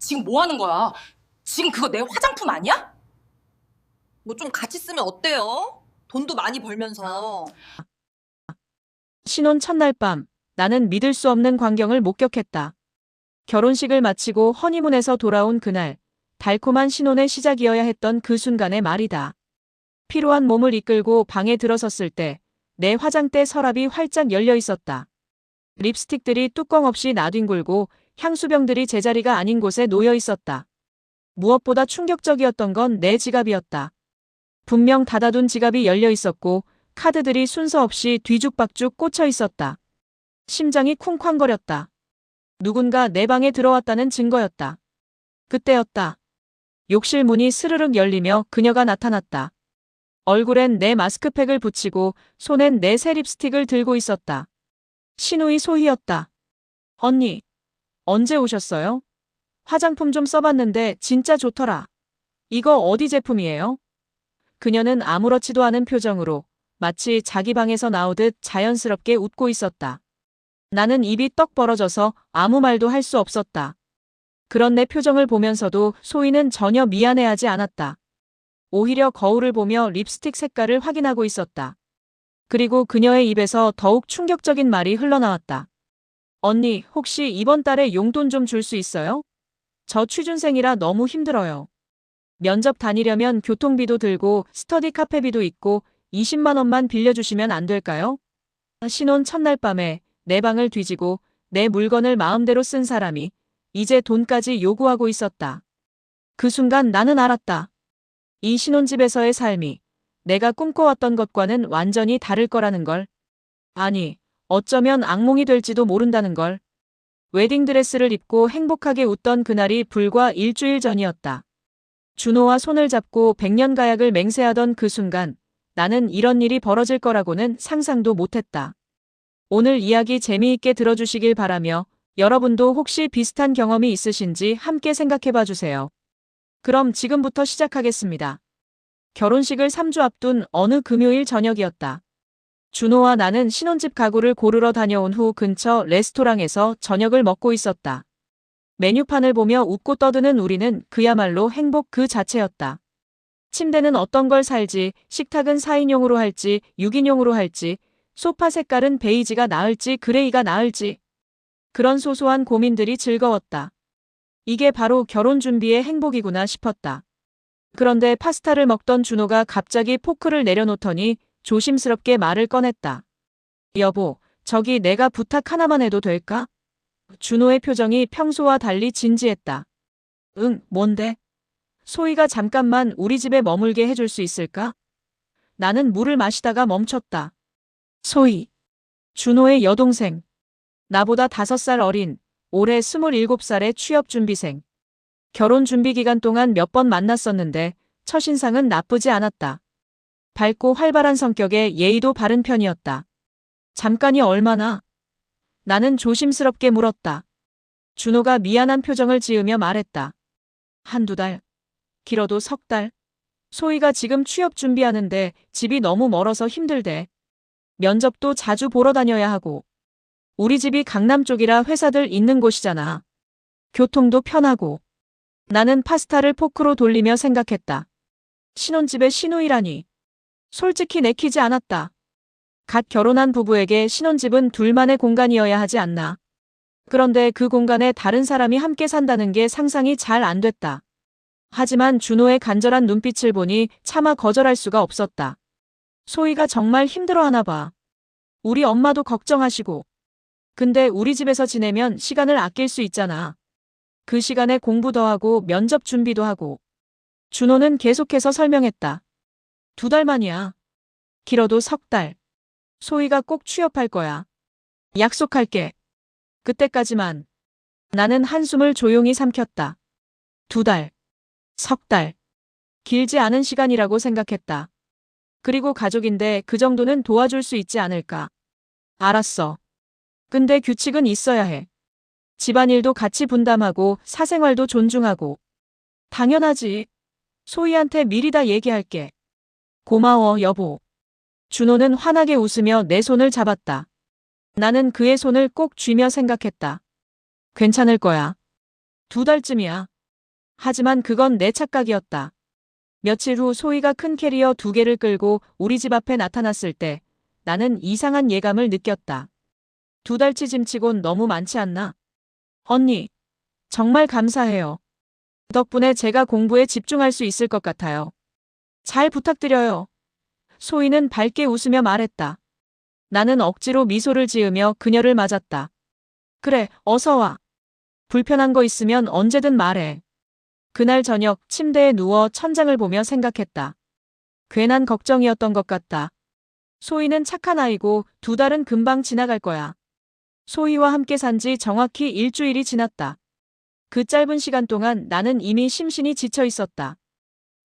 지금 뭐 하는 거야? 지금 그거 내 화장품 아니야? 뭐 좀 같이 쓰면 어때요? 돈도 많이 벌면서. 신혼 첫날 밤, 나는 믿을 수 없는 광경을 목격했다. 결혼식을 마치고 허니문에서 돌아온 그날, 달콤한 신혼의 시작이어야 했던 그 순간의 말이다. 피로한 몸을 이끌고 방에 들어섰을 때, 내 화장대 서랍이 활짝 열려 있었다. 립스틱들이 뚜껑 없이 나뒹굴고 향수병들이 제자리가 아닌 곳에 놓여 있었다. 무엇보다 충격적이었던 건 내 지갑이었다. 분명 닫아둔 지갑이 열려 있었고 카드들이 순서 없이 뒤죽박죽 꽂혀 있었다. 심장이 쿵쾅거렸다. 누군가 내 방에 들어왔다는 증거였다. 그때였다. 욕실 문이 스르륵 열리며 그녀가 나타났다. 얼굴엔 내 마스크팩을 붙이고 손엔 내 새 립스틱을 들고 있었다. 신우이 소희였다. 언니, 언제 오셨어요? 화장품 좀 써봤는데 진짜 좋더라. 이거 어디 제품이에요? 그녀는 아무렇지도 않은 표정으로 마치 자기 방에서 나오듯 자연스럽게 웃고 있었다. 나는 입이 떡 벌어져서 아무 말도 할 수 없었다. 그런 내 표정을 보면서도 소희는 전혀 미안해하지 않았다. 오히려 거울을 보며 립스틱 색깔을 확인하고 있었다. 그리고 그녀의 입에서 더욱 충격적인 말이 흘러나왔다. 언니, 혹시 이번 달에 용돈 좀 줄 수 있어요? 저 취준생이라 너무 힘들어요. 면접 다니려면 교통비도 들고 스터디 카페비도 있고 20만 원만 빌려주시면 안 될까요? 신혼 첫날 밤에 내 방을 뒤지고 내 물건을 마음대로 쓴 사람이 이제 돈까지 요구하고 있었다. 그 순간 나는 알았다. 이 신혼집에서의 삶이 내가 꿈꿔왔던 것과는 완전히 다를 거라는 걸. 아니, 어쩌면 악몽이 될지도 모른다는 걸. 웨딩드레스를 입고 행복하게 웃던 그날이 불과 일주일 전이었다. 준호와 손을 잡고 백년가약을 맹세하던 그 순간 나는 이런 일이 벌어질 거라고는 상상도 못했다. 오늘 이야기 재미있게 들어주시길 바라며 여러분도 혹시 비슷한 경험이 있으신지 함께 생각해봐 주세요. 그럼 지금부터 시작하겠습니다. 결혼식을 3주 앞둔 어느 금요일 저녁이었다. 준호와 나는 신혼집 가구를 고르러 다녀온 후 근처 레스토랑에서 저녁을 먹고 있었다. 메뉴판을 보며 웃고 떠드는 우리는 그야말로 행복 그 자체였다. 침대는 어떤 걸 살지, 식탁은 4인용으로 할지, 6인용으로 할지, 소파 색깔은 베이지가 나을지 그레이가 나을지. 그런 소소한 고민들이 즐거웠다. 이게 바로 결혼 준비의 행복이구나 싶었다. 그런데 파스타를 먹던 준호가 갑자기 포크를 내려놓더니 조심스럽게 말을 꺼냈다. 여보, 저기 내가 부탁 하나만 해도 될까? 준호의 표정이 평소와 달리 진지했다. 응, 뭔데? 소희가 잠깐만 우리 집에 머물게 해줄 수 있을까? 나는 물을 마시다가 멈췄다. 소희. 준호의 여동생. 나보다 5살 어린, 올해 27살의 취업준비생. 결혼 준비 기간 동안 몇 번 만났었는데 첫인상은 나쁘지 않았다. 밝고 활발한 성격에 예의도 바른 편이었다. 잠깐이 얼마나? 나는 조심스럽게 물었다. 준호가 미안한 표정을 지으며 말했다. 한두 달. 길어도 석 달. 소희가 지금 취업 준비하는데 집이 너무 멀어서 힘들대. 면접도 자주 보러 다녀야 하고. 우리 집이 강남 쪽이라 회사들 있는 곳이잖아. 교통도 편하고. 나는 파스타를 포크로 돌리며 생각했다. 신혼집에 신우이라니. 솔직히 내키지 않았다. 갓 결혼한 부부에게 신혼집은 둘만의 공간이어야 하지 않나. 그런데 그 공간에 다른 사람이 함께 산다는 게 상상이 잘 안 됐다. 하지만 준호의 간절한 눈빛을 보니 차마 거절할 수가 없었다. 소희가 정말 힘들어하나 봐. 우리 엄마도 걱정하시고. 근데 우리 집에서 지내면 시간을 아낄 수 있잖아. 그 시간에 공부도 하고 면접 준비도 하고. 준호는 계속해서 설명했다. 2달 만이야. 길어도 석 달. 소희가 꼭 취업할 거야. 약속할게. 그때까지만. 나는 한숨을 조용히 삼켰다. 2달. 석 달. 길지 않은 시간이라고 생각했다. 그리고 가족인데 그 정도는 도와줄 수 있지 않을까. 알았어. 근데 규칙은 있어야 해. 집안일도 같이 분담하고 사생활도 존중하고. 당연하지. 소희한테 미리 다 얘기할게. 고마워, 여보. 준호는 환하게 웃으며 내 손을 잡았다. 나는 그의 손을 꼭 쥐며 생각했다. 괜찮을 거야. 2달쯤이야. 하지만 그건 내 착각이었다. 며칠 후 소희가 큰 캐리어 2개를 끌고 우리 집 앞에 나타났을 때 나는 이상한 예감을 느꼈다. 2달치 짐치곤 너무 많지 않나? 언니, 정말 감사해요. 덕분에 제가 공부에 집중할 수 있을 것 같아요. 잘 부탁드려요. 소희는 밝게 웃으며 말했다. 나는 억지로 미소를 지으며 그녀를 맞았다. 그래, 어서 와. 불편한 거 있으면 언제든 말해. 그날 저녁 침대에 누워 천장을 보며 생각했다. 괜한 걱정이었던 것 같다. 소희는 착한 아이고 2달은 금방 지나갈 거야. 소희와 함께 산 지 정확히 일주일이 지났다. 그 짧은 시간 동안 나는 이미 심신이 지쳐 있었다.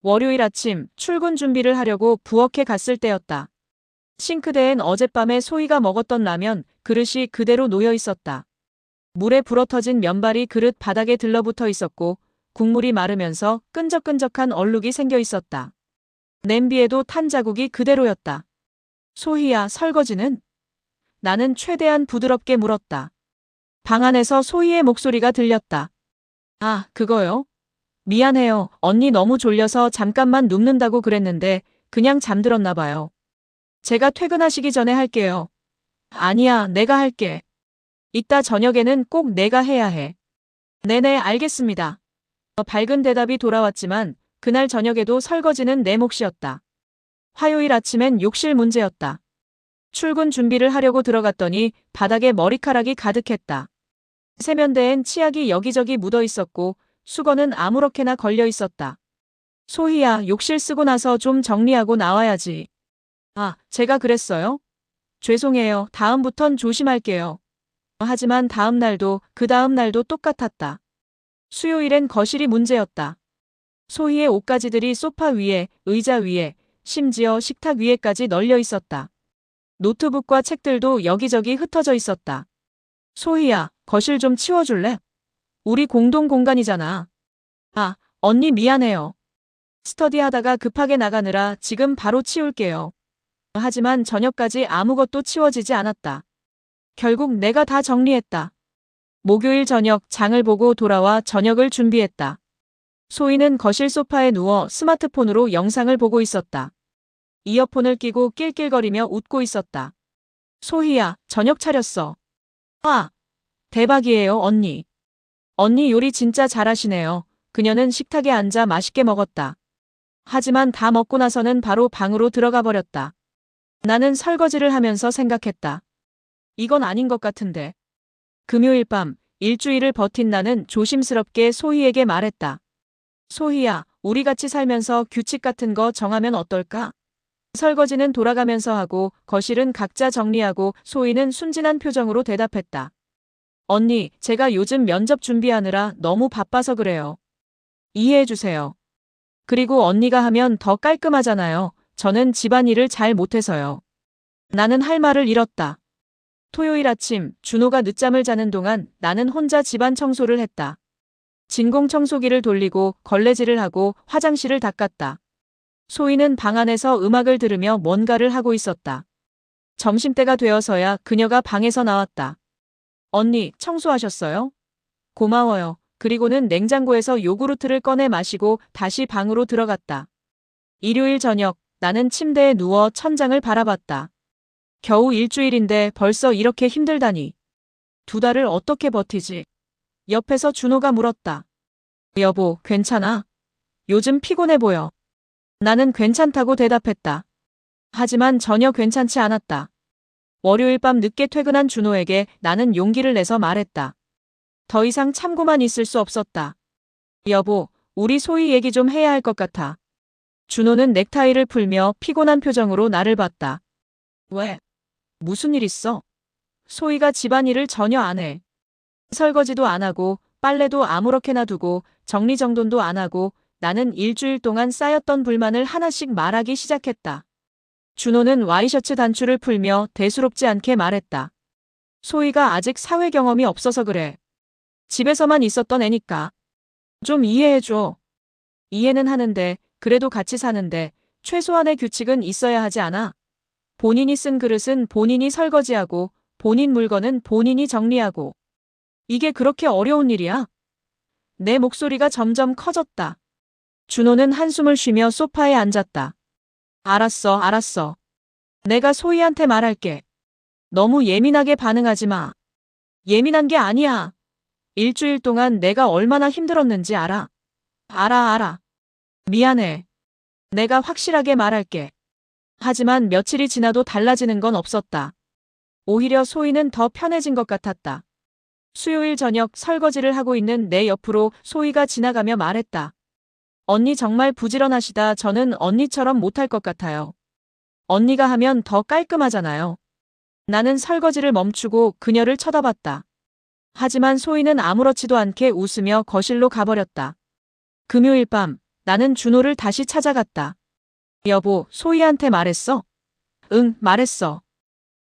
월요일 아침 출근 준비를 하려고 부엌에 갔을 때였다. 싱크대엔 어젯밤에 소희가 먹었던 라면 그릇이 그대로 놓여 있었다. 물에 불어터진 면발이 그릇 바닥에 들러붙어 있었고 국물이 마르면서 끈적끈적한 얼룩이 생겨 있었다. 냄비에도 탄 자국이 그대로였다. 소희야, 설거지는? 나는 최대한 부드럽게 물었다. 방 안에서 소희의 목소리가 들렸다. 아, 그거요? 미안해요. 언니 너무 졸려서 잠깐만 눕는다고 그랬는데 그냥 잠들었나 봐요. 제가 퇴근하시기 전에 할게요. 아니야, 내가 할게. 이따 저녁에는 꼭 내가 해야 해. 네네, 알겠습니다. 밝은 대답이 돌아왔지만 그날 저녁에도 설거지는 내 몫이었다. 화요일 아침엔 욕실 문제였다. 출근 준비를 하려고 들어갔더니 바닥에 머리카락이 가득했다. 세면대엔 치약이 여기저기 묻어 있었고 수건은 아무렇게나 걸려 있었다. 소희야, 욕실 쓰고 나서 좀 정리하고 나와야지. 아, 제가 그랬어요? 죄송해요. 다음부턴 조심할게요. 하지만 다음 날도 그 다음 날도 똑같았다. 수요일엔 거실이 문제였다. 소희의 옷가지들이 소파 위에, 의자 위에, 심지어 식탁 위에까지 널려 있었다. 노트북과 책들도 여기저기 흩어져 있었다. 소희야, 거실 좀 치워줄래? 우리 공동 공간이잖아. 아, 언니 미안해요. 스터디하다가 급하게 나가느라 지금 바로 치울게요. 하지만 저녁까지 아무것도 치워지지 않았다. 결국 내가 다 정리했다. 목요일 저녁 장을 보고 돌아와 저녁을 준비했다. 소희는 거실 소파에 누워 스마트폰으로 영상을 보고 있었다. 이어폰을 끼고 낄낄거리며 웃고 있었다. 소희야, 저녁 차렸어. 와, 대박이에요, 언니. 언니 요리 진짜 잘하시네요. 그녀는 식탁에 앉아 맛있게 먹었다. 하지만 다 먹고 나서는 바로 방으로 들어가 버렸다. 나는 설거지를 하면서 생각했다. 이건 아닌 것 같은데. 금요일 밤, 일주일을 버틴 나는 조심스럽게 소희에게 말했다. 소희야, 우리 같이 살면서 규칙 같은 거 정하면 어떨까? 설거지는 돌아가면서 하고 거실은 각자 정리하고 소희는 순진한 표정으로 대답했다. 언니, 제가 요즘 면접 준비하느라 너무 바빠서 그래요. 이해해주세요. 그리고 언니가 하면 더 깔끔하잖아요. 저는 집안일을 잘 못해서요. 나는 할 말을 잃었다. 토요일 아침 준호가 늦잠을 자는 동안 나는 혼자 집안 청소를 했다. 진공 청소기를 돌리고 걸레질을 하고 화장실을 닦았다. 소희는 방 안에서 음악을 들으며 뭔가를 하고 있었다. 점심때가 되어서야 그녀가 방에서 나왔다. 언니, 청소하셨어요? 고마워요. 그리고는 냉장고에서 요구르트를 꺼내 마시고 다시 방으로 들어갔다. 일요일 저녁 나는 침대에 누워 천장을 바라봤다. 겨우 일주일인데 벌써 이렇게 힘들다니. 2달을 어떻게 버티지? 옆에서 준호가 물었다. 여보, 괜찮아? 요즘 피곤해 보여. 나는 괜찮다고 대답했다. 하지만 전혀 괜찮지 않았다. 월요일 밤 늦게 퇴근한 준호에게 나는 용기를 내서 말했다. 더 이상 참고만 있을 수 없었다. 여보, 우리 소희 얘기 좀 해야 할 것 같아. 준호는 넥타이를 풀며 피곤한 표정으로 나를 봤다. 왜? 무슨 일 있어? 소희가 집안일을 전혀 안 해. 설거지도 안 하고 빨래도 아무렇게나 두고 정리정돈도 안 하고 나는 일주일 동안 쌓였던 불만을 하나씩 말하기 시작했다. 준호는 와이셔츠 단추를 풀며 대수롭지 않게 말했다. 소희가 아직 사회 경험이 없어서 그래. 집에서만 있었던 애니까. 좀 이해해줘. 이해는 하는데 그래도 같이 사는데 최소한의 규칙은 있어야 하지 않아? 본인이 쓴 그릇은 본인이 설거지하고 본인 물건은 본인이 정리하고. 이게 그렇게 어려운 일이야? 내 목소리가 점점 커졌다. 준호는 한숨을 쉬며 소파에 앉았다. 알았어, 알았어. 내가 소희한테 말할게. 너무 예민하게 반응하지 마. 예민한 게 아니야. 일주일 동안 내가 얼마나 힘들었는지 알아. 알아. 미안해. 내가 확실하게 말할게. 하지만 며칠이 지나도 달라지는 건 없었다. 오히려 소희는 더 편해진 것 같았다. 수요일 저녁 설거지를 하고 있는 내 옆으로 소희가 지나가며 말했다. 언니 정말 부지런하시다. 저는 언니처럼 못할 것 같아요. 언니가 하면 더 깔끔하잖아요. 나는 설거지를 멈추고 그녀를 쳐다봤다. 하지만 소희는 아무렇지도 않게 웃으며 거실로 가버렸다. 금요일 밤 나는 준호를 다시 찾아갔다. 여보, 소희한테 말했어? 응, 말했어.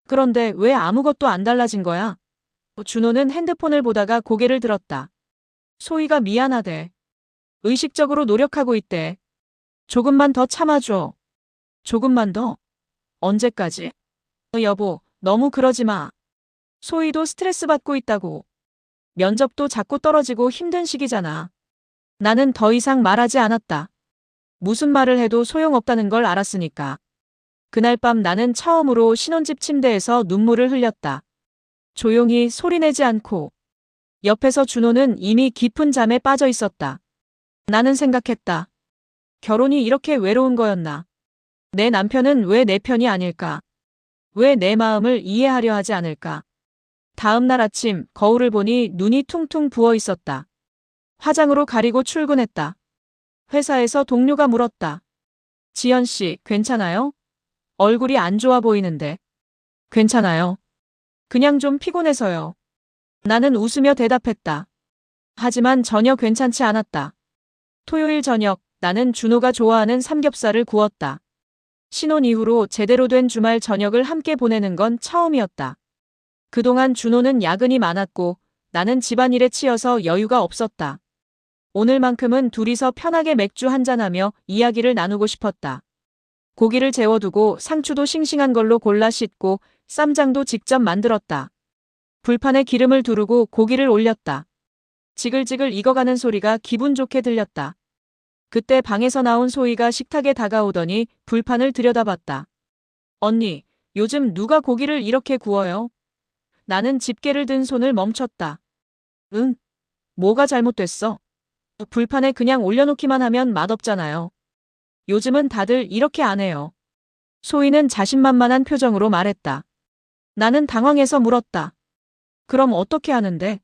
그런데 왜 아무것도 안 달라진 거야? 준호는 핸드폰을 보다가 고개를 들었다. 소희가 미안하대. 의식적으로 노력하고 있대. 조금만 더 참아줘. 조금만 더? 언제까지? 여보, 너무 그러지 마. 소희도 스트레스 받고 있다고. 면접도 자꾸 떨어지고 힘든 시기잖아. 나는 더 이상 말하지 않았다. 무슨 말을 해도 소용없다는 걸 알았으니까. 그날 밤 나는 처음으로 신혼집 침대에서 눈물을 흘렸다. 조용히 소리내지 않고. 옆에서 준호는 이미 깊은 잠에 빠져 있었다. 나는 생각했다. 결혼이 이렇게 외로운 거였나? 내 남편은 왜 내 편이 아닐까? 왜 내 마음을 이해하려 하지 않을까? 다음 날 아침 거울을 보니 눈이 퉁퉁 부어 있었다. 화장으로 가리고 출근했다. 회사에서 동료가 물었다. 지연 씨, 괜찮아요? 얼굴이 안 좋아 보이는데. 괜찮아요. 그냥 좀 피곤해서요. 나는 웃으며 대답했다. 하지만 전혀 괜찮지 않았다. 토요일 저녁 나는 준호가 좋아하는 삼겹살을 구웠다. 신혼 이후로 제대로 된 주말 저녁을 함께 보내는 건 처음이었다. 그동안 준호는 야근이 많았고 나는 집안일에 치여서 여유가 없었다. 오늘만큼은 둘이서 편하게 맥주 한잔하며 이야기를 나누고 싶었다. 고기를 재워두고 상추도 싱싱한 걸로 골라 씻고 쌈장도 직접 만들었다. 불판에 기름을 두르고 고기를 올렸다. 지글지글 익어가는 소리가 기분 좋게 들렸다. 그때 방에서 나온 소희가 식탁에 다가오더니 불판을 들여다봤다. 언니, 요즘 누가 고기를 이렇게 구워요? 나는 집게를 든 손을 멈췄다. 응? 뭐가 잘못됐어? 불판에 그냥 올려놓기만 하면 맛없잖아요. 요즘은 다들 이렇게 안 해요. 소희는 자신만만한 표정으로 말했다. 나는 당황해서 물었다. 그럼 어떻게 하는데?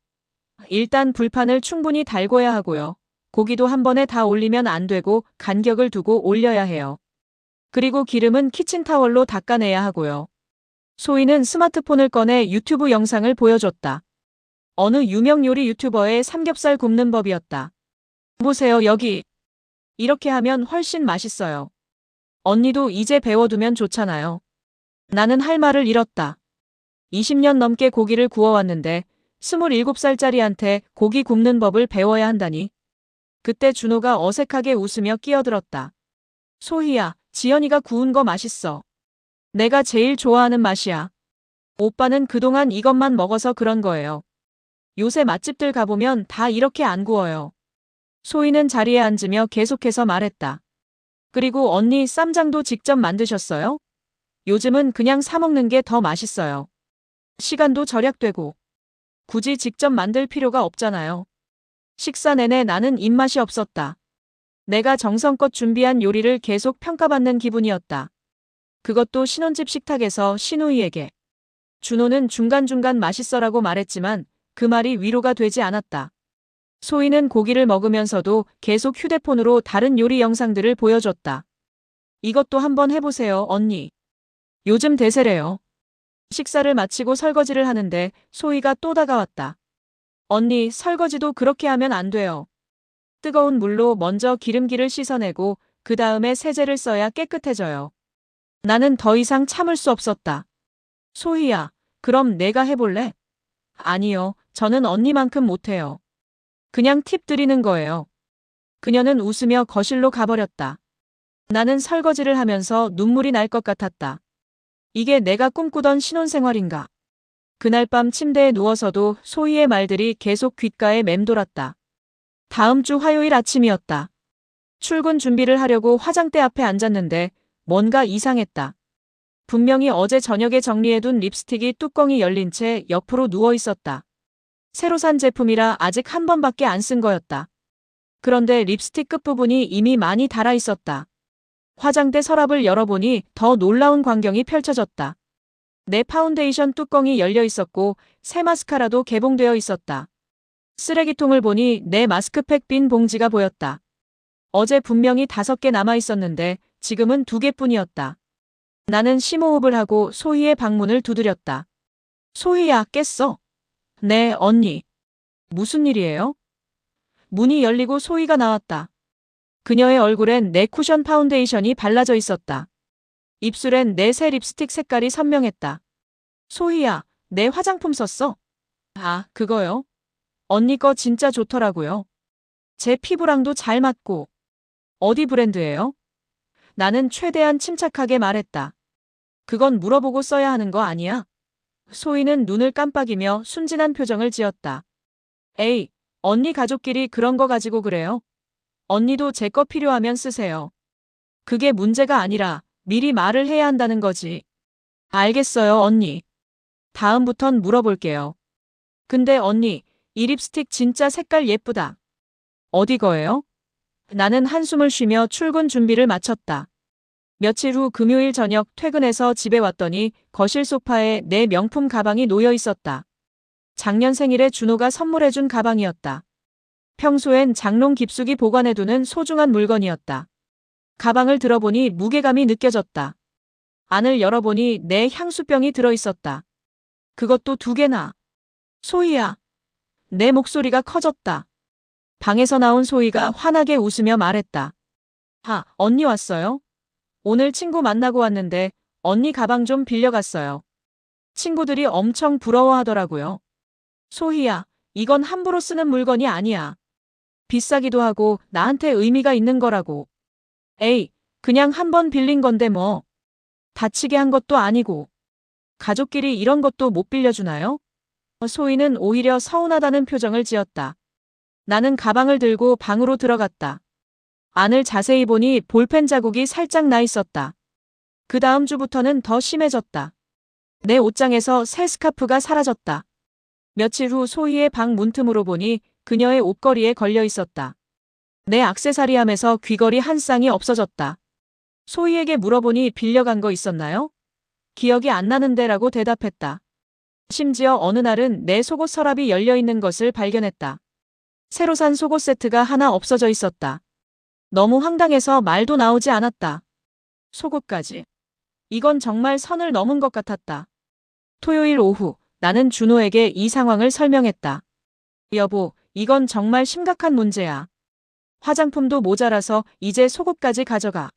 일단 불판을 충분히 달궈야 하고요. 고기도 한 번에 다 올리면 안 되고 간격을 두고 올려야 해요. 그리고 기름은 키친타월로 닦아내야 하고요. 소희는 스마트폰을 꺼내 유튜브 영상을 보여줬다. 어느 유명 요리 유튜버의 삼겹살 굽는 법이었다. 보세요, 여기. 이렇게 하면 훨씬 맛있어요. 언니도 이제 배워두면 좋잖아요. 나는 할 말을 잃었다. 20년 넘게 고기를 구워왔는데 27살짜리한테 고기 굽는 법을 배워야 한다니. 그때 준호가 어색하게 웃으며 끼어들었다. 소희야, 지연이가 구운 거 맛있어. 내가 제일 좋아하는 맛이야. 오빠는 그동안 이것만 먹어서 그런 거예요. 요새 맛집들 가보면 다 이렇게 안 구워요. 소희는 자리에 앉으며 계속해서 말했다. 그리고 언니 쌈장도 직접 만드셨어요? 요즘은 그냥 사 먹는 게 더 맛있어요. 시간도 절약되고 굳이 직접 만들 필요가 없잖아요. 식사 내내 나는 입맛이 없었다. 내가 정성껏 준비한 요리를 계속 평가받는 기분이었다. 그것도 신혼집 식탁에서 신우이에게. 준호는 중간중간 맛있어라고 말했지만 그 말이 위로가 되지 않았다. 소희는 고기를 먹으면서도 계속 휴대폰으로 다른 요리 영상들을 보여줬다. 이것도 한번 해보세요, 언니. 요즘 대세래요. 식사를 마치고 설거지를 하는데 소희가 또 다가왔다. 언니, 설거지도 그렇게 하면 안 돼요. 뜨거운 물로 먼저 기름기를 씻어내고 그 다음에 세제를 써야 깨끗해져요. 나는 더 이상 참을 수 없었다. 소희야, 그럼 내가 해볼래? 아니요, 저는 언니만큼 못해요. 그냥 팁 드리는 거예요. 그녀는 웃으며 거실로 가버렸다. 나는 설거지를 하면서 눈물이 날 것 같았다. 이게 내가 꿈꾸던 신혼생활인가? 그날 밤 침대에 누워서도 소희의 말들이 계속 귓가에 맴돌았다. 다음 주 화요일 아침이었다. 출근 준비를 하려고 화장대 앞에 앉았는데 뭔가 이상했다. 분명히 어제 저녁에 정리해둔 립스틱이 뚜껑이 열린 채 옆으로 누워 있었다. 새로 산 제품이라 아직 한 번밖에 안 쓴 거였다. 그런데 립스틱 끝부분이 이미 많이 닳아 있었다. 화장대 서랍을 열어보니 더 놀라운 광경이 펼쳐졌다. 내 파운데이션 뚜껑이 열려 있었고 새 마스카라도 개봉되어 있었다. 쓰레기통을 보니 내 마스크팩 빈 봉지가 보였다. 어제 분명히 5개 남아 있었는데 지금은 2개뿐이었다. 나는 심호흡을 하고 소희의 방문을 두드렸다. 소희야, 깼어? 네, 언니. 무슨 일이에요? 문이 열리고 소희가 나왔다. 그녀의 얼굴엔 내 쿠션 파운데이션이 발라져 있었다. 입술엔 내 새 립스틱 색깔이 선명했다. 소희야, 내 화장품 썼어? 아, 그거요? 언니 거 진짜 좋더라고요. 제 피부랑도 잘 맞고. 어디 브랜드예요? 나는 최대한 침착하게 말했다. 그건 물어보고 써야 하는 거 아니야? 소희는 눈을 깜빡이며 순진한 표정을 지었다. 에이, 언니 가족끼리 그런 거 가지고 그래요? 언니도 제 거 필요하면 쓰세요. 그게 문제가 아니라 미리 말을 해야 한다는 거지. 알겠어요, 언니. 다음부턴 물어볼게요. 근데 언니, 이 립스틱 진짜 색깔 예쁘다. 어디 거예요? 나는 한숨을 쉬며 출근 준비를 마쳤다. 며칠 후 금요일 저녁 퇴근해서 집에 왔더니 거실 소파에 내 명품 가방이 놓여 있었다. 작년 생일에 준호가 선물해준 가방이었다. 평소엔 장롱 깊숙이 보관해두는 소중한 물건이었다. 가방을 들어보니 무게감이 느껴졌다. 안을 열어보니 내 향수병이 들어있었다. 그것도 2개나. 소희야. 내 목소리가 커졌다. 방에서 나온 소희가 환하게 웃으며 말했다. 아, 언니 왔어요? 오늘 친구 만나고 왔는데 언니 가방 좀 빌려갔어요. 친구들이 엄청 부러워하더라고요. 소희야, 이건 함부로 쓰는 물건이 아니야. 비싸기도 하고 나한테 의미가 있는 거라고. 에이, 그냥 한 번 빌린 건데 뭐. 다치게 한 것도 아니고. 가족끼리 이런 것도 못 빌려주나요? 소희는 오히려 서운하다는 표정을 지었다. 나는 가방을 들고 방으로 들어갔다. 안을 자세히 보니 볼펜 자국이 살짝 나 있었다. 그 다음 주부터는 더 심해졌다. 내 옷장에서 새 스카프가 사라졌다. 며칠 후 소희의 방 문틈으로 보니 그녀의 옷걸이에 걸려 있었다. 내 액세서리함에서 귀걸이 한 쌍이 없어졌다. 소희에게 물어보니 빌려간 거 있었나요? 기억이 안 나는데라고 대답했다. 심지어 어느 날은 내 속옷 서랍이 열려 있는 것을 발견했다. 새로 산 속옷 세트가 하나 없어져 있었다. 너무 황당해서 말도 나오지 않았다. 속옷까지. 이건 정말 선을 넘은 것 같았다. 토요일 오후, 나는 준호에게 이 상황을 설명했다. 여보, 이건 정말 심각한 문제야. 화장품도 모자라서 이제 속옷까지 가져가.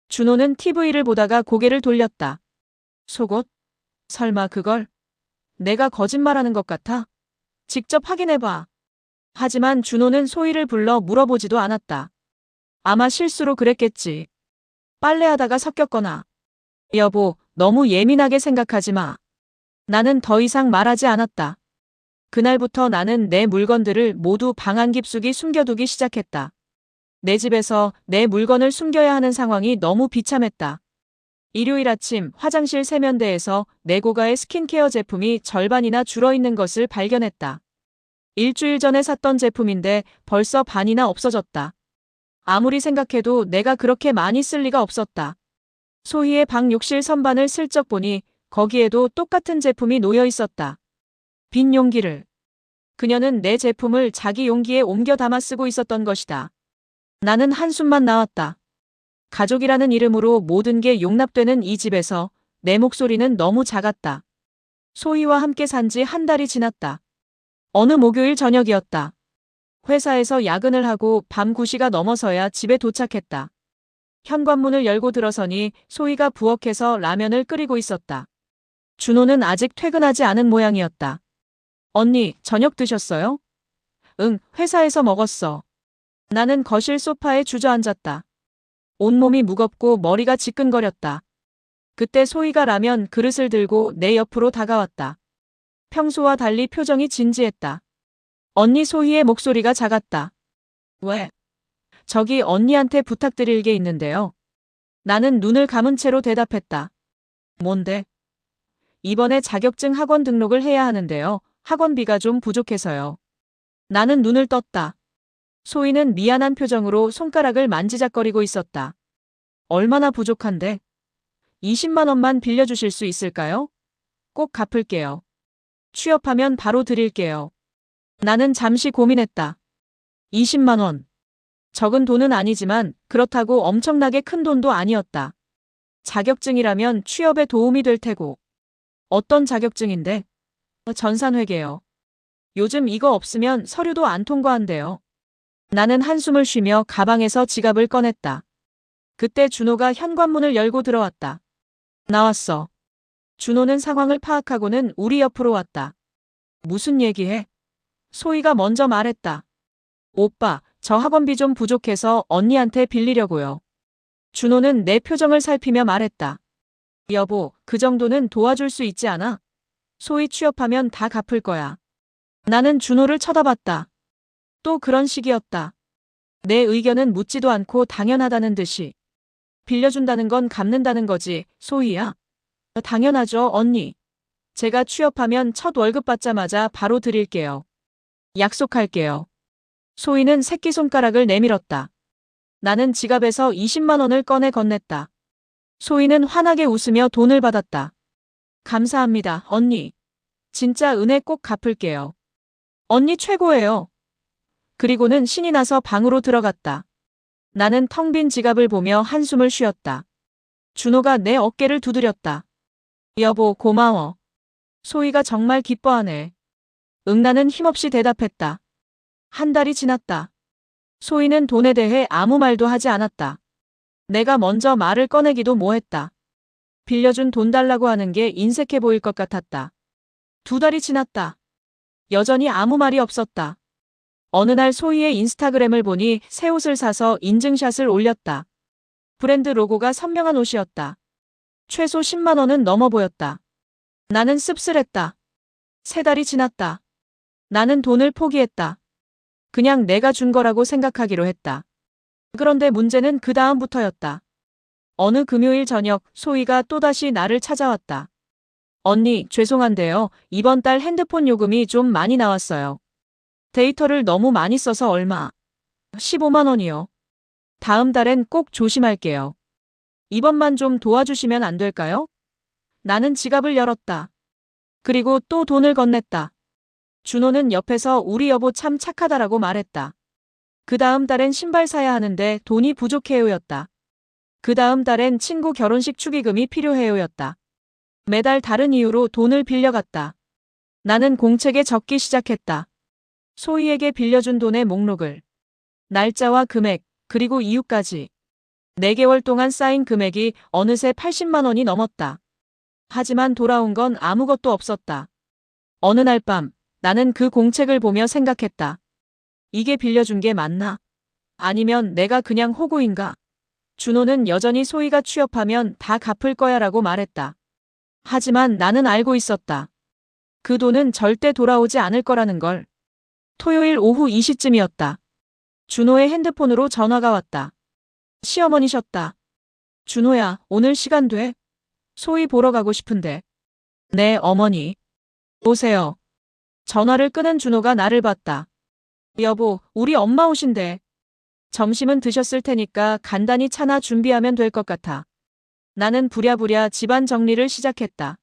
준호는 TV를 보다가 고개를 돌렸다. 속옷? 설마 그걸? 내가 거짓말하는 것 같아? 직접 확인해봐. 하지만 준호는 소희를 불러 물어보지도 않았다. 아마 실수로 그랬겠지. 빨래하다가 섞였거나. 여보, 너무 예민하게 생각하지 마. 나는 더 이상 말하지 않았다. 그날부터 나는 내 물건들을 모두 방 안 깊숙이 숨겨두기 시작했다. 내 집에서 내 물건을 숨겨야 하는 상황이 너무 비참했다. 일요일 아침 화장실 세면대에서 내 고가의 스킨케어 제품이 절반이나 줄어있는 것을 발견했다. 일주일 전에 샀던 제품인데 벌써 반이나 없어졌다. 아무리 생각해도 내가 그렇게 많이 쓸 리가 없었다. 소희의 방 욕실 선반을 슬쩍 보니 거기에도 똑같은 제품이 놓여 있었다. 빈 용기를. 그녀는 내 제품을 자기 용기에 옮겨 담아 쓰고 있었던 것이다. 나는 한숨만 나왔다. 가족이라는 이름으로 모든 게 용납되는 이 집에서 내 목소리는 너무 작았다. 소희와 함께 산 지 한 달이 지났다. 어느 목요일 저녁이었다. 회사에서 야근을 하고 밤 9시가 넘어서야 집에 도착했다. 현관문을 열고 들어서니 소희가 부엌에서 라면을 끓이고 있었다. 준호는 아직 퇴근하지 않은 모양이었다. 언니, 저녁 드셨어요? 응, 회사에서 먹었어. 나는 거실 소파에 주저앉았다. 온몸이 무겁고 머리가 지끈거렸다. 그때 소희가 라면 그릇을 들고 내 옆으로 다가왔다. 평소와 달리 표정이 진지했다. 언니 소희의 목소리가 작았다. 왜? 저기 언니한테 부탁드릴 게 있는데요. 나는 눈을 감은 채로 대답했다. 뭔데? 이번에 자격증 학원 등록을 해야 하는데요. 학원비가 좀 부족해서요. 나는 눈을 떴다. 소희는 미안한 표정으로 손가락을 만지작거리고 있었다. 얼마나 부족한데? 20만 원만 빌려주실 수 있을까요? 꼭 갚을게요. 취업하면 바로 드릴게요. 나는 잠시 고민했다. 20만 원. 적은 돈은 아니지만 그렇다고 엄청나게 큰 돈도 아니었다. 자격증이라면 취업에 도움이 될 테고. 어떤 자격증인데? 전산회계요. 요즘 이거 없으면 서류도 안 통과한대요. 나는 한숨을 쉬며 가방에서 지갑을 꺼냈다. 그때 준호가 현관문을 열고 들어왔다. 나왔어. 준호는 상황을 파악하고는 우리 옆으로 왔다. 무슨 얘기해? 소희가 먼저 말했다. 오빠, 저 학원비 좀 부족해서 언니한테 빌리려고요. 준호는 내 표정을 살피며 말했다. 여보, 그 정도는 도와줄 수 있지 않아? 소희 취업하면 다 갚을 거야. 나는 준호를 쳐다봤다. 또 그런 식이었다. 내 의견은 묻지도 않고 당연하다는 듯이. 빌려준다는 건 갚는다는 거지, 소희야. 당연하죠, 언니. 제가 취업하면 첫 월급 받자마자 바로 드릴게요. 약속할게요. 소희는 새끼손가락을 내밀었다. 나는 지갑에서 20만 원을 꺼내 건넸다. 소희는 환하게 웃으며 돈을 받았다. 감사합니다, 언니. 진짜 은혜 꼭 갚을게요. 언니 최고예요. 그리고는 신이 나서 방으로 들어갔다. 나는 텅 빈 지갑을 보며 한숨을 쉬었다. 준호가 내 어깨를 두드렸다. 여보, 고마워. 소희가 정말 기뻐하네. 응, 나는 힘없이 대답했다. 한 달이 지났다. 소희는 돈에 대해 아무 말도 하지 않았다. 내가 먼저 말을 꺼내기도 뭐했다. 빌려준 돈 달라고 하는 게 인색해 보일 것 같았다. 2달이 지났다. 여전히 아무 말이 없었다. 어느 날 소희의 인스타그램을 보니 새 옷을 사서 인증샷을 올렸다. 브랜드 로고가 선명한 옷이었다. 최소 10만 원은 넘어 보였다. 나는 씁쓸했다. 3달이 지났다. 나는 돈을 포기했다. 그냥 내가 준 거라고 생각하기로 했다. 그런데 문제는 그 다음부터였다. 어느 금요일 저녁 소희가 또다시 나를 찾아왔다. 언니, 죄송한데요. 이번 달 핸드폰 요금이 좀 많이 나왔어요. 데이터를 너무 많이 써서 얼마? 15만 원이요. 다음 달엔 꼭 조심할게요. 이번만 좀 도와주시면 안 될까요? 나는 지갑을 열었다. 그리고 또 돈을 건넸다. 준호는 옆에서 우리 여보 참 착하다라고 말했다. 그 다음 달엔 신발 사야 하는데 돈이 부족해요였다. 그 다음 달엔 친구 결혼식 축의금이 필요해요였다. 매달 다른 이유로 돈을 빌려갔다. 나는 공책에 적기 시작했다. 소희에게 빌려준 돈의 목록을. 날짜와 금액, 그리고 이유까지. 4개월 동안 쌓인 금액이 어느새 80만 원이 넘었다. 하지만 돌아온 건 아무것도 없었다. 어느 날 밤, 나는 그 공책을 보며 생각했다. 이게 빌려준 게 맞나? 아니면 내가 그냥 호구인가? 준호는 여전히 소희가 취업하면 다 갚을 거야 라고 말했다. 하지만 나는 알고 있었다. 그 돈은 절대 돌아오지 않을 거라는 걸. 토요일 오후 2시쯤이었다. 준호의 핸드폰으로 전화가 왔다. 시어머니셨다. 준호야, 오늘 시간 돼? 소희 보러 가고 싶은데. 네, 어머니. 오세요. 전화를 끊은 준호가 나를 봤다. 여보, 우리 엄마 오신대. 점심은 드셨을 테니까 간단히 차나 준비하면 될 것 같아. 나는 부랴부랴 집안 정리를 시작했다.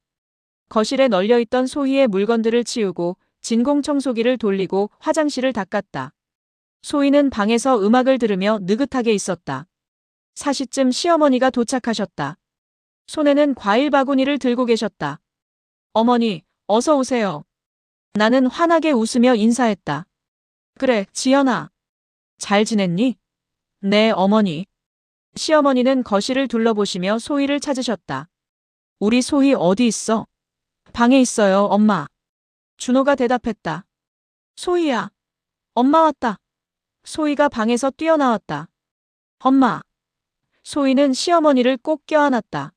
거실에 널려있던 소희의 물건들을 치우고 진공청소기를 돌리고 화장실을 닦았다. 소희는 방에서 음악을 들으며 느긋하게 있었다. 4시쯤 시어머니가 도착하셨다. 손에는 과일 바구니를 들고 계셨다. 어머니, 어서 오세요. 나는 환하게 웃으며 인사했다. 그래, 지연아. 잘 지냈니? 네, 어머니. 시어머니는 거실을 둘러보시며 소희를 찾으셨다. 우리 소희 어디 있어? 방에 있어요, 엄마. 준호가 대답했다. 소희야. 엄마 왔다. 소희가 방에서 뛰어나왔다. 엄마. 소희는 시어머니를 꼭 껴안았다.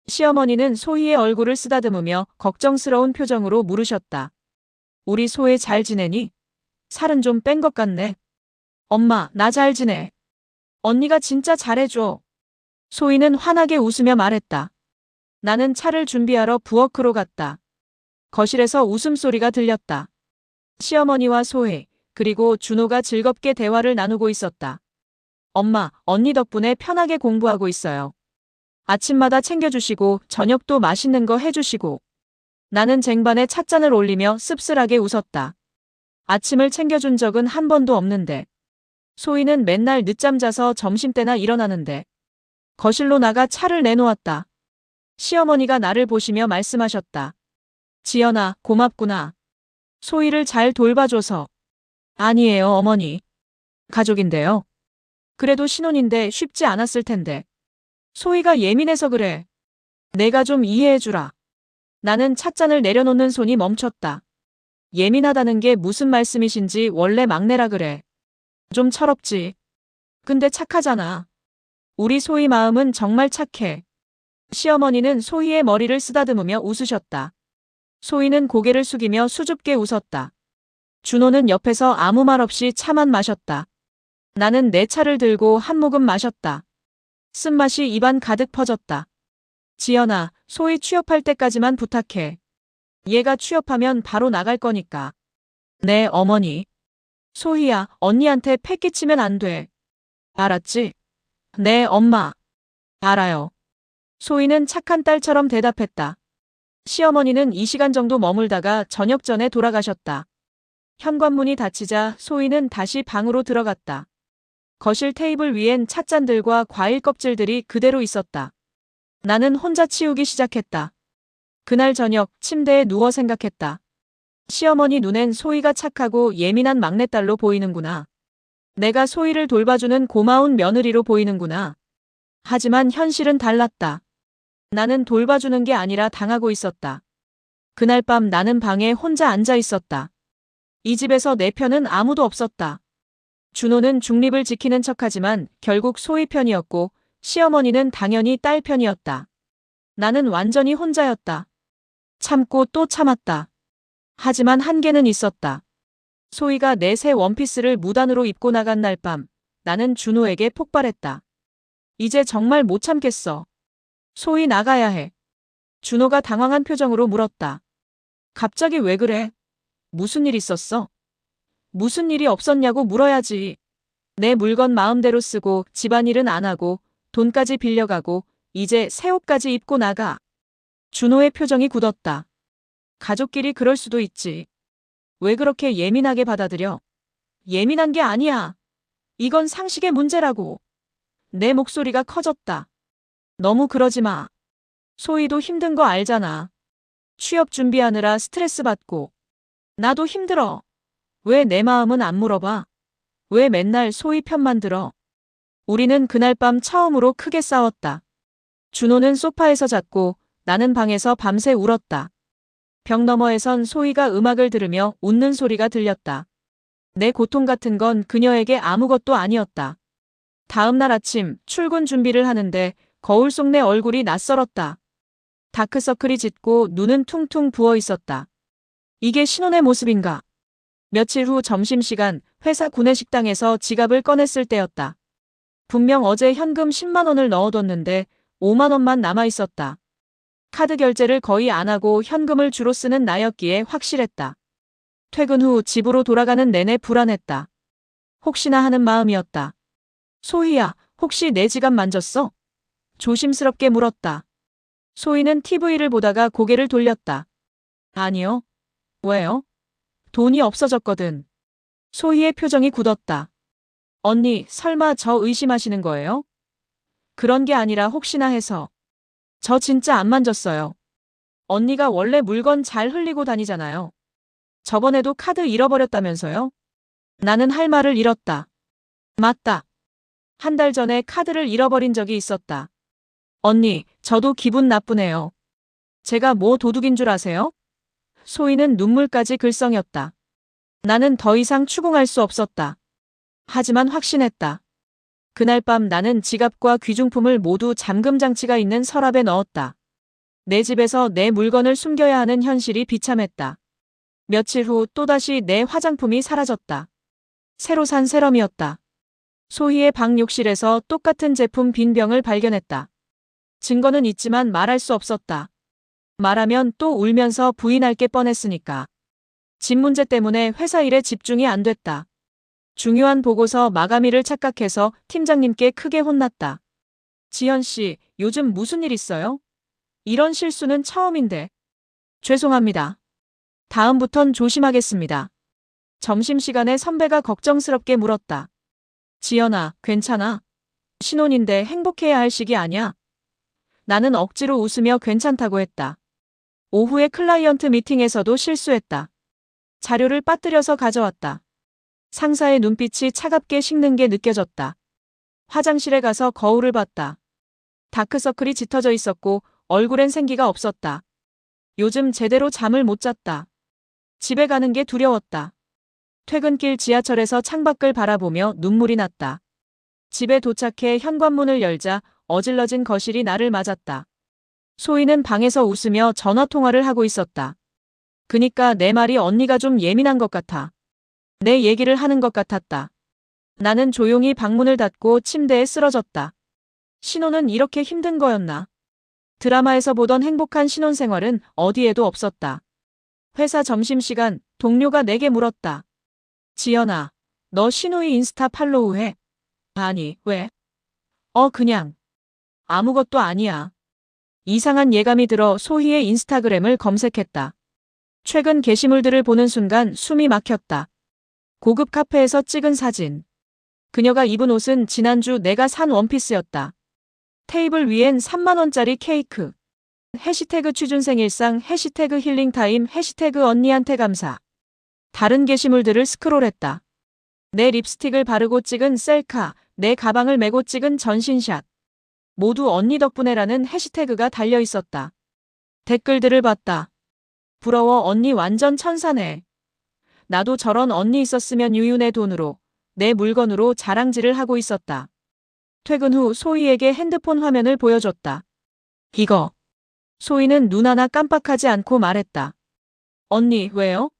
시어머니는 소희의 얼굴을 쓰다듬으며 걱정스러운 표정으로 물으셨다. 우리 소혜 잘 지내니? 살은 좀 뺀 것 같네. 엄마, 나 잘 지내. 언니가 진짜 잘해줘. 소희는 환하게 웃으며 말했다. 나는 차를 준비하러 부엌으로 갔다. 거실에서 웃음소리가 들렸다. 시어머니와 소희, 그리고 준호가 즐겁게 대화를 나누고 있었다. 엄마, 언니 덕분에 편하게 공부하고 있어요. 아침마다 챙겨주시고 저녁도 맛있는 거 해주시고. 나는 쟁반에 찻잔을 올리며 씁쓸하게 웃었다. 아침을 챙겨준 적은 한 번도 없는데. 소희는 맨날 늦잠 자서 점심때나 일어나는데. 거실로 나가 차를 내놓았다. 시어머니가 나를 보시며 말씀하셨다. 지연아, 고맙구나. 소희를 잘 돌봐줘서. 아니에요, 어머니. 가족인데요. 그래도 신혼인데 쉽지 않았을 텐데. 소희가 예민해서 그래. 내가 좀 이해해주라. 나는 찻잔을 내려놓는 손이 멈췄다. 예민하다는 게 무슨 말씀이신지 원래 막내라 그래. 좀 철없지. 근데 착하잖아. 우리 소희 마음은 정말 착해. 시어머니는 소희의 머리를 쓰다듬으며 웃으셨다. 소희는 고개를 숙이며 수줍게 웃었다. 준호는 옆에서 아무 말 없이 차만 마셨다. 나는 내 차를 들고 한 모금 마셨다. 쓴맛이 입안 가득 퍼졌다. 지연아, 소희 취업할 때까지만 부탁해. 얘가 취업하면 바로 나갈 거니까. 네, 어머니. 소희야, 언니한테 패 끼치면 안 돼. 알았지? 네, 엄마. 알아요. 소희는 착한 딸처럼 대답했다. 시어머니는 2시간 정도 머물다가 저녁 전에 돌아가셨다. 현관문이 닫히자 소희는 다시 방으로 들어갔다. 거실 테이블 위엔 찻잔들과 과일 껍질들이 그대로 있었다. 나는 혼자 치우기 시작했다. 그날 저녁 침대에 누워 생각했다. 시어머니 눈엔 소희가 착하고 예민한 막내딸로 보이는구나. 내가 소희를 돌봐주는 고마운 며느리로 보이는구나. 하지만 현실은 달랐다. 나는 돌봐주는 게 아니라 당하고 있었다. 그날 밤 나는 방에 혼자 앉아 있었다. 이 집에서 내 편은 아무도 없었다. 준호는 중립을 지키는 척하지만 결국 소희 편이었고 시어머니는 당연히 딸 편이었다. 나는 완전히 혼자였다. 참고 또 참았다. 하지만 한계는 있었다. 소희가 내 새 원피스를 무단으로 입고 나간 날 밤, 나는 준호에게 폭발했다. 이제 정말 못 참겠어. 소희 나가야 해. 준호가 당황한 표정으로 물었다. 갑자기 왜 그래? 무슨 일 있었어? 무슨 일이 없었냐고 물어야지. 내 물건 마음대로 쓰고 집안일은 안 하고 돈까지 빌려가고 이제 새 옷까지 입고 나가. 준호의 표정이 굳었다. 가족끼리 그럴 수도 있지. 왜 그렇게 예민하게 받아들여? 예민한 게 아니야. 이건 상식의 문제라고. 내 목소리가 커졌다. 너무 그러지 마. 소희도 힘든 거 알잖아. 취업 준비하느라 스트레스 받고. 나도 힘들어. 왜 내 마음은 안 물어봐? 왜 맨날 소희 편만 들어? 우리는 그날 밤 처음으로 크게 싸웠다. 준호는 소파에서 잤고 나는 방에서 밤새 울었다. 벽 너머에선 소희가 음악을 들으며 웃는 소리가 들렸다. 내 고통 같은 건 그녀에게 아무것도 아니었다. 다음 날 아침 출근 준비를 하는데 거울 속 내 얼굴이 낯설었다. 다크서클이 짙고 눈은 퉁퉁 부어 있었다. 이게 신혼의 모습인가? 며칠 후 점심시간 회사 구내식당에서 지갑을 꺼냈을 때였다. 분명 어제 현금 10만 원을 넣어뒀는데 5만 원만 남아있었다. 카드 결제를 거의 안 하고 현금을 주로 쓰는 나였기에 확실했다. 퇴근 후 집으로 돌아가는 내내 불안했다. 혹시나 하는 마음이었다. 소희야, 혹시 내 지갑 만졌어? 조심스럽게 물었다. 소희는 TV를 보다가 고개를 돌렸다. 아니요. 왜요? 돈이 없어졌거든. 소희의 표정이 굳었다. 언니, 설마 저 의심하시는 거예요? 그런 게 아니라 혹시나 해서. 저 진짜 안 만졌어요. 언니가 원래 물건 잘 흘리고 다니잖아요. 저번에도 카드 잃어버렸다면서요? 나는 할 말을 잃었다. 맞다. 한 달 전에 카드를 잃어버린 적이 있었다. 언니, 저도 기분 나쁘네요. 제가 뭐 도둑인 줄 아세요? 소희는 눈물까지 글썽였다. 나는 더 이상 추궁할 수 없었다. 하지만 확신했다. 그날 밤 나는 지갑과 귀중품을 모두 잠금 장치가 있는 서랍에 넣었다. 내 집에서 내 물건을 숨겨야 하는 현실이 비참했다. 며칠 후 또다시 내 화장품이 사라졌다. 새로 산 세럼이었다. 소희의 방 욕실에서 똑같은 제품 빈 병을 발견했다. 증거는 있지만 말할 수 없었다. 말하면 또 울면서 부인할 게 뻔했으니까. 집 문제 때문에 회사 일에 집중이 안 됐다. 중요한 보고서 마감일을 착각해서 팀장님께 크게 혼났다. 지현 씨, 요즘 무슨 일 있어요? 이런 실수는 처음인데. 죄송합니다. 다음부턴 조심하겠습니다. 점심시간에 선배가 걱정스럽게 물었다. 지연아, 괜찮아? 신혼인데 행복해야 할 시기 아냐? 나는 억지로 웃으며 괜찮다고 했다. 오후에 클라이언트 미팅에서도 실수했다. 자료를 빠뜨려서 가져왔다. 상사의 눈빛이 차갑게 식는 게 느껴졌다. 화장실에 가서 거울을 봤다. 다크서클이 짙어져 있었고 얼굴엔 생기가 없었다. 요즘 제대로 잠을 못 잤다. 집에 가는 게 두려웠다. 퇴근길 지하철에서 창밖을 바라보며 눈물이 났다. 집에 도착해 현관문을 열자 어질러진 거실이 나를 맞았다. 소희는 방에서 웃으며 전화통화를 하고 있었다. 그니까 내 말이 언니가 좀 예민한 것 같아. 내 얘기를 하는 것 같았다. 나는 조용히 방문을 닫고 침대에 쓰러졌다. 신혼은 이렇게 힘든 거였나? 드라마에서 보던 행복한 신혼생활은 어디에도 없었다. 회사 점심시간 동료가 내게 물었다. 지연아, 너 신우이 인스타 팔로우해? 아니, 왜? 그냥. 아무것도 아니야. 이상한 예감이 들어 소희의 인스타그램을 검색했다. 최근 게시물들을 보는 순간 숨이 막혔다. 고급 카페에서 찍은 사진. 그녀가 입은 옷은 지난주 내가 산 원피스였다. 테이블 위엔 3만 원짜리 케이크. 해시태그 취준생 일상, 해시태그 힐링타임, 해시태그 언니한테 감사. 다른 게시물들을 스크롤했다. 내 립스틱을 바르고 찍은 셀카, 내 가방을 메고 찍은 전신샷. 모두 언니 덕분에라는 해시태그가 달려 있었다. 댓글들을 봤다. 부러워, 언니 완전 천사네. 나도 저런 언니 있었으면 유유내 돈으로, 내 물건으로 자랑질을 하고 있었다. 퇴근 후 소희에게 핸드폰 화면을 보여줬다. 이거. 소희는 눈 하나 깜빡하지 않고 말했다. 언니, 왜요?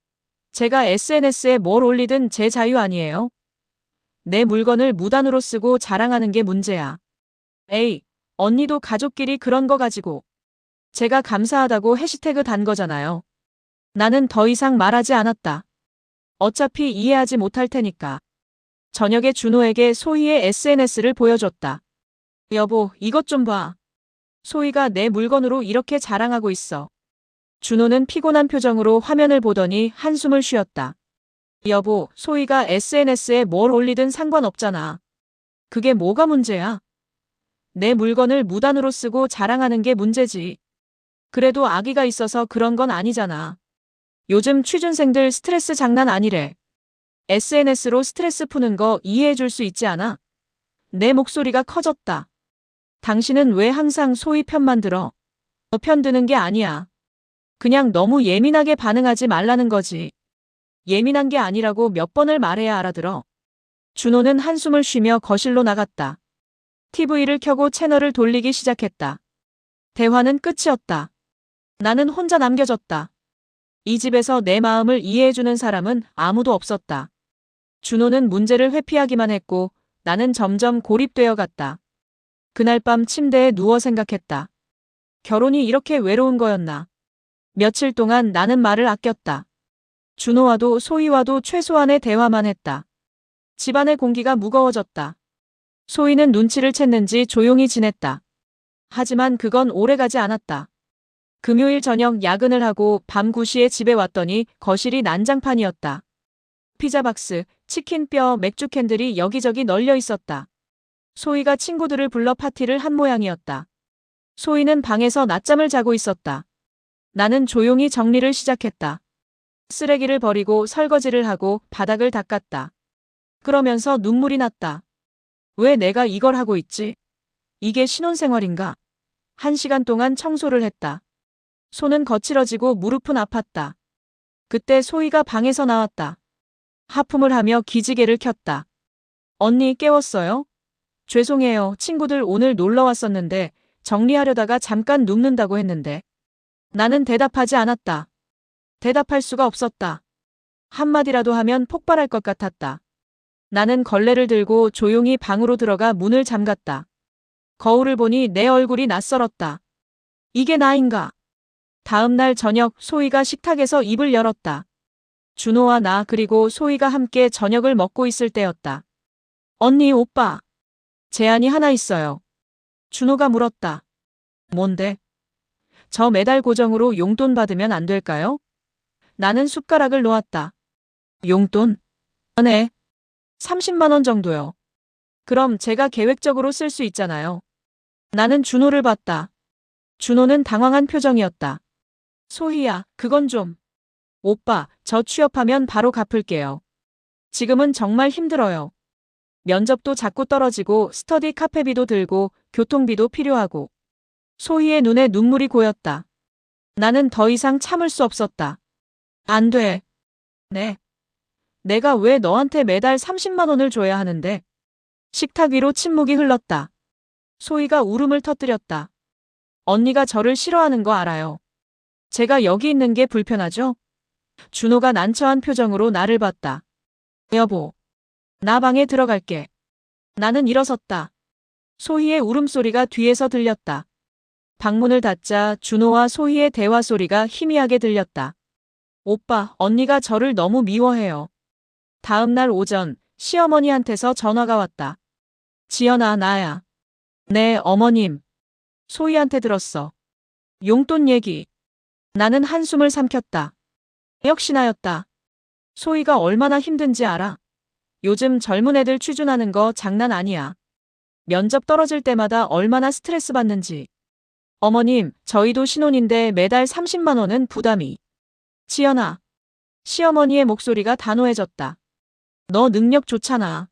제가 SNS에 뭘 올리든 제 자유 아니에요? 내 물건을 무단으로 쓰고 자랑하는 게 문제야. 에이, 언니도 가족끼리 그런 거 가지고. 제가 감사하다고 해시태그 단 거잖아요. 나는 더 이상 말하지 않았다. 어차피 이해하지 못할 테니까. 저녁에 준호에게 소희의 SNS를 보여줬다. 여보, 이것 좀 봐. 소희가 내 물건으로 이렇게 자랑하고 있어. 준호는 피곤한 표정으로 화면을 보더니 한숨을 쉬었다. 여보, 소희가 SNS에 뭘 올리든 상관없잖아. 그게 뭐가 문제야? 내 물건을 무단으로 쓰고 자랑하는 게 문제지. 그래도 아기가 있어서 그런 건 아니잖아. 요즘 취준생들 스트레스 장난 아니래. SNS로 스트레스 푸는 거 이해해 줄 수 있지 않아? 내 목소리가 커졌다. 당신은 왜 항상 소희 편만 들어? 너 편 드는 게 아니야. 그냥 너무 예민하게 반응하지 말라는 거지. 예민한 게 아니라고 몇 번을 말해야 알아들어. 준호는 한숨을 쉬며 거실로 나갔다. TV를 켜고 채널을 돌리기 시작했다. 대화는 끝이었다. 나는 혼자 남겨졌다. 이 집에서 내 마음을 이해해주는 사람은 아무도 없었다. 준호는 문제를 회피하기만 했고 나는 점점 고립되어 갔다. 그날 밤 침대에 누워 생각했다. 결혼이 이렇게 외로운 거였나? 며칠 동안 나는 말을 아꼈다. 준호와도 소희와도 최소한의 대화만 했다. 집안의 공기가 무거워졌다. 소희는 눈치를 챘는지 조용히 지냈다. 하지만 그건 오래가지 않았다. 금요일 저녁 야근을 하고 밤 9시에 집에 왔더니 거실이 난장판이었다. 피자 박스, 치킨 뼈, 맥주 캔들이 여기저기 널려 있었다. 소희가 친구들을 불러 파티를 한 모양이었다. 소희는 방에서 낮잠을 자고 있었다. 나는 조용히 정리를 시작했다. 쓰레기를 버리고 설거지를 하고 바닥을 닦았다. 그러면서 눈물이 났다. 왜 내가 이걸 하고 있지? 이게 신혼생활인가? 1시간 동안 청소를 했다. 손은 거칠어지고 무릎은 아팠다. 그때 소희가 방에서 나왔다. 하품을 하며 기지개를 켰다. 언니 깨웠어요? 죄송해요. 친구들 오늘 놀러 왔었는데 정리하려다가 잠깐 눕는다고 했는데. 나는 대답하지 않았다. 대답할 수가 없었다. 한마디라도 하면 폭발할 것 같았다. 나는 걸레를 들고 조용히 방으로 들어가 문을 잠갔다. 거울을 보니 내 얼굴이 낯설었다. 이게 나인가? 다음 날 저녁 소희가 식탁에서 입을 열었다. 준호와 나 그리고 소희가 함께 저녁을 먹고 있을 때였다. 언니, 오빠. 제안이 하나 있어요. 준호가 물었다. 뭔데? 저 매달 고정으로 용돈 받으면 안 될까요? 나는 숟가락을 놓았다. 용돈? 네. 30만 원 정도요. 그럼 제가 계획적으로 쓸 수 있잖아요. 나는 준호를 봤다. 준호는 당황한 표정이었다. 소희야, 그건 좀. 오빠, 저 취업하면 바로 갚을게요. 지금은 정말 힘들어요. 면접도 자꾸 떨어지고 스터디 카페비도 들고 교통비도 필요하고. 소희의 눈에 눈물이 고였다. 나는 더 이상 참을 수 없었다. 안 돼. 네. 내가 왜 너한테 매달 30만 원을 줘야 하는데? 식탁 위로 침묵이 흘렀다. 소희가 울음을 터뜨렸다. 언니가 저를 싫어하는 거 알아요. 제가 여기 있는 게 불편하죠? 준호가 난처한 표정으로 나를 봤다. 여보, 나 방에 들어갈게. 나는 일어섰다. 소희의 울음소리가 뒤에서 들렸다. 방문을 닫자 준호와 소희의 대화 소리가 희미하게 들렸다. 오빠, 언니가 저를 너무 미워해요. 다음 날 오전 시어머니한테서 전화가 왔다. 지연아, 나야. 네, 어머님. 소희한테 들었어. 용돈 얘기. 나는 한숨을 삼켰다. 역시 나였다. 소희가 얼마나 힘든지 알아? 요즘 젊은 애들 취준하는 거 장난 아니야. 면접 떨어질 때마다 얼마나 스트레스 받는지. 어머님, 저희도 신혼인데 매달 30만 원은 부담이. 지연아. 시어머니의 목소리가 단호해졌다. 너 능력 좋잖아.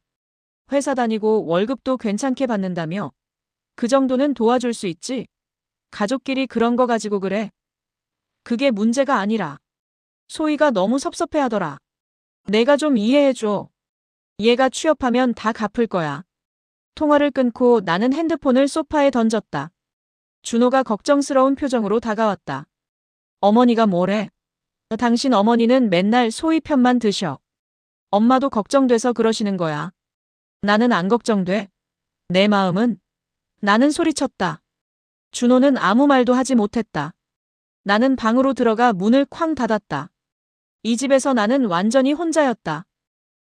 회사 다니고 월급도 괜찮게 받는다며. 그 정도는 도와줄 수 있지. 가족끼리 그런 거 가지고 그래. 그게 문제가 아니라. 소희가 너무 섭섭해하더라. 내가 좀 이해해줘. 얘가 취업하면 다 갚을 거야. 통화를 끊고 나는 핸드폰을 소파에 던졌다. 준호가 걱정스러운 표정으로 다가왔다. 어머니가 뭐래? 당신 어머니는 맨날 소희 편만 드셔. 엄마도 걱정돼서 그러시는 거야. 나는 안 걱정돼. 내 마음은. 나는 소리쳤다. 준호는 아무 말도 하지 못했다. 나는 방으로 들어가 문을 쾅 닫았다. 이 집에서 나는 완전히 혼자였다.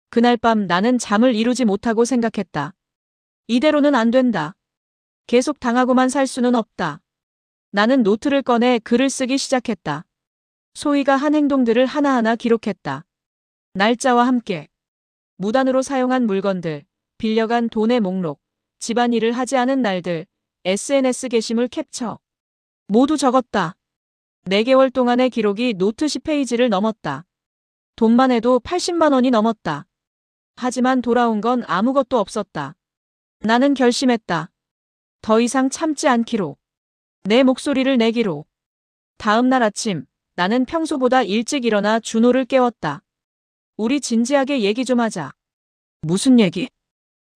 그날 밤 나는 잠을 이루지 못하고 생각했다. 이대로는 안 된다. 계속 당하고만 살 수는 없다. 나는 노트를 꺼내 글을 쓰기 시작했다. 소희가 한 행동들을 하나하나 기록했다. 날짜와 함께. 무단으로 사용한 물건들, 빌려간 돈의 목록, 집안일을 하지 않은 날들, SNS 게시물 캡처. 모두 적었다. 4개월 동안의 기록이 노트 10페이지를 넘었다. 돈만 해도 80만 원이 넘었다. 하지만 돌아온 건 아무것도 없었다. 나는 결심했다. 더 이상 참지 않기로. 내 목소리를 내기로. 다음 날 아침, 나는 평소보다 일찍 일어나 준호를 깨웠다. 우리 진지하게 얘기 좀 하자. 무슨 얘기?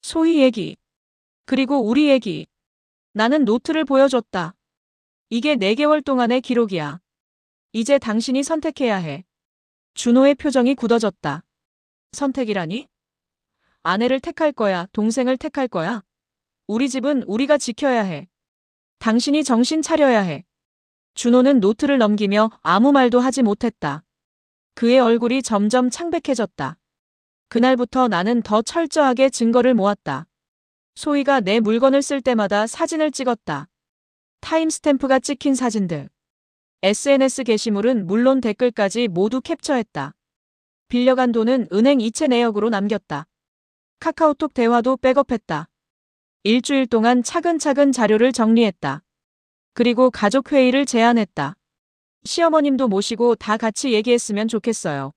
소희 얘기. 그리고 우리 얘기. 나는 노트를 보여줬다. 이게 4개월 동안의 기록이야. 이제 당신이 선택해야 해. 준호의 표정이 굳어졌다. 선택이라니? 아내를 택할 거야, 동생을 택할 거야? 우리 집은 우리가 지켜야 해. 당신이 정신 차려야 해. 준호는 노트를 넘기며 아무 말도 하지 못했다. 그의 얼굴이 점점 창백해졌다. 그날부터 나는 더 철저하게 증거를 모았다. 소희가 내 물건을 쓸 때마다 사진을 찍었다. 타임스탬프가 찍힌 사진들. SNS 게시물은 물론 댓글까지 모두 캡처했다. 빌려간 돈은 은행 이체 내역으로 남겼다. 카카오톡 대화도 백업했다. 일주일 동안 차근차근 자료를 정리했다. 그리고 가족회의를 제안했다. 시어머님도 모시고 다 같이 얘기했으면 좋겠어요.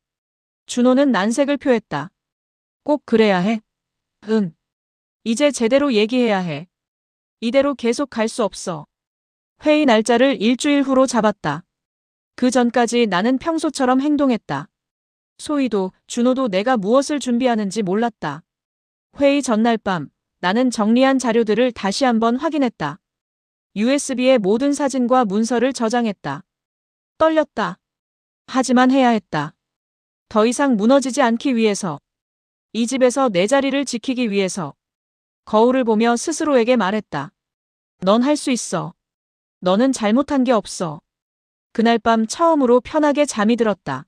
준호는 난색을 표했다. 꼭 그래야 해? 응. 이제 제대로 얘기해야 해. 이대로 계속 갈 수 없어. 회의 날짜를 일주일 후로 잡았다. 그 전까지 나는 평소처럼 행동했다. 소희도, 준호도 내가 무엇을 준비하는지 몰랐다. 회의 전날 밤, 나는 정리한 자료들을 다시 한번 확인했다. USB에 모든 사진과 문서를 저장했다. 떨렸다. 하지만 해야 했다. 더 이상 무너지지 않기 위해서. 이 집에서 내 자리를 지키기 위해서 거울을 보며 스스로에게 말했다. 넌 할 수 있어. 너는 잘못한 게 없어. 그날 밤 처음으로 편하게 잠이 들었다.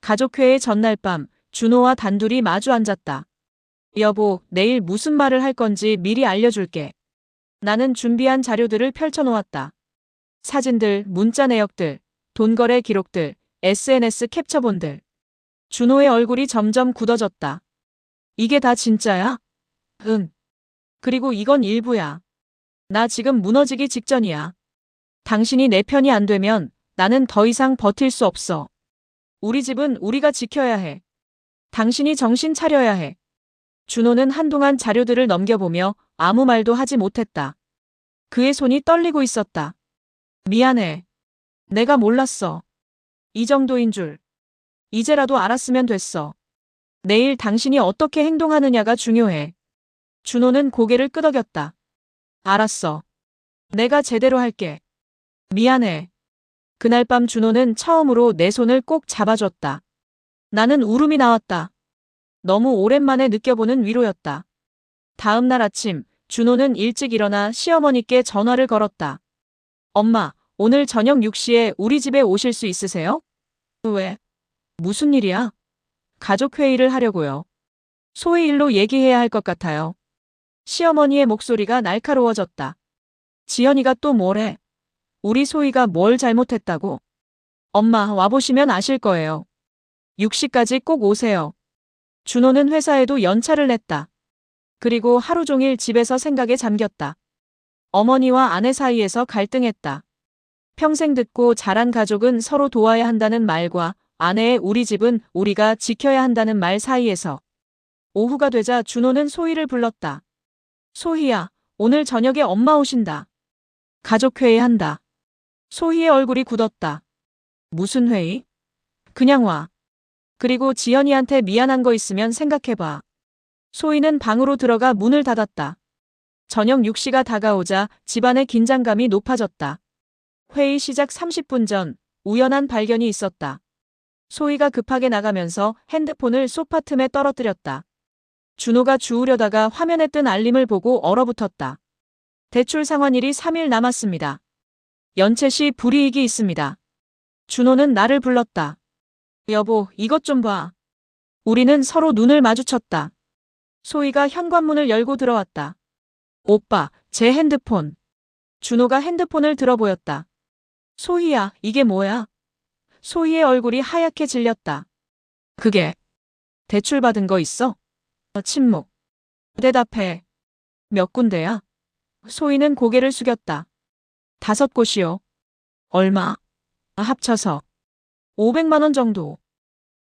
가족회의 전날 밤 준호와 단둘이 마주 앉았다. 여보, 내일 무슨 말을 할 건지 미리 알려줄게. 나는 준비한 자료들을 펼쳐놓았다. 사진들, 문자 내역들, 돈거래 기록들, SNS 캡처본들. 준호의 얼굴이 점점 굳어졌다. 이게 다 진짜야? 응. 그리고 이건 일부야. 나 지금 무너지기 직전이야. 당신이 내 편이 안 되면 나는 더 이상 버틸 수 없어. 우리 집은 우리가 지켜야 해. 당신이 정신 차려야 해. 준호는 한동안 자료들을 넘겨보며 아무 말도 하지 못했다. 그의 손이 떨리고 있었다. 미안해. 내가 몰랐어. 이 정도인 줄. 이제라도 알았으면 됐어. 내일 당신이 어떻게 행동하느냐가 중요해. 준호는 고개를 끄덕였다. 알았어. 내가 제대로 할게. 미안해. 그날 밤 준호는 처음으로 내 손을 꼭 잡아줬다. 나는 울음이 나왔다. 너무 오랜만에 느껴보는 위로였다. 다음 날 아침, 준호는 일찍 일어나 시어머니께 전화를 걸었다. 엄마, 오늘 저녁 6시에 우리 집에 오실 수 있으세요? 왜? 무슨 일이야? 가족 회의를 하려고요. 소위 일로 얘기해야 할 것 같아요. 시어머니의 목소리가 날카로워졌다. 지연이가 또 뭐래? 우리 소희가 뭘 잘못했다고? 엄마, 와보시면 아실 거예요. 6시까지 꼭 오세요. 준호는 회사에도 연차를 냈다. 그리고 하루 종일 집에서 생각에 잠겼다. 어머니와 아내 사이에서 갈등했다. 평생 듣고 자란 가족은 서로 도와야 한다는 말과 아내의 우리 집은 우리가 지켜야 한다는 말 사이에서. 오후가 되자 준호는 소희를 불렀다. 소희야, 오늘 저녁에 엄마 오신다. 가족회의 한다. 소희의 얼굴이 굳었다. 무슨 회의? 그냥 와. 그리고 지연이한테 미안한 거 있으면 생각해봐. 소희는 방으로 들어가 문을 닫았다. 저녁 6시가 다가오자 집안의 긴장감이 높아졌다. 회의 시작 30분 전 우연한 발견이 있었다. 소희가 급하게 나가면서 핸드폰을 소파 틈에 떨어뜨렸다. 준호가 주우려다가 화면에 뜬 알림을 보고 얼어붙었다. 대출 상환일이 3일 남았습니다. 연체 시 불이익이 있습니다. 준호는 나를 불렀다. 여보, 이것 좀 봐. 우리는 서로 눈을 마주쳤다. 소희가 현관문을 열고 들어왔다. 오빠, 제 핸드폰. 준호가 핸드폰을 들어 보였다. 소희야, 이게 뭐야? 소희의 얼굴이 하얗게 질렸다. 그게 대출 받은 거 있어? 침묵. 대답해. 몇 군데야? 소희는 고개를 숙였다. 5곳이요. 얼마? 합쳐서 500만 원 정도.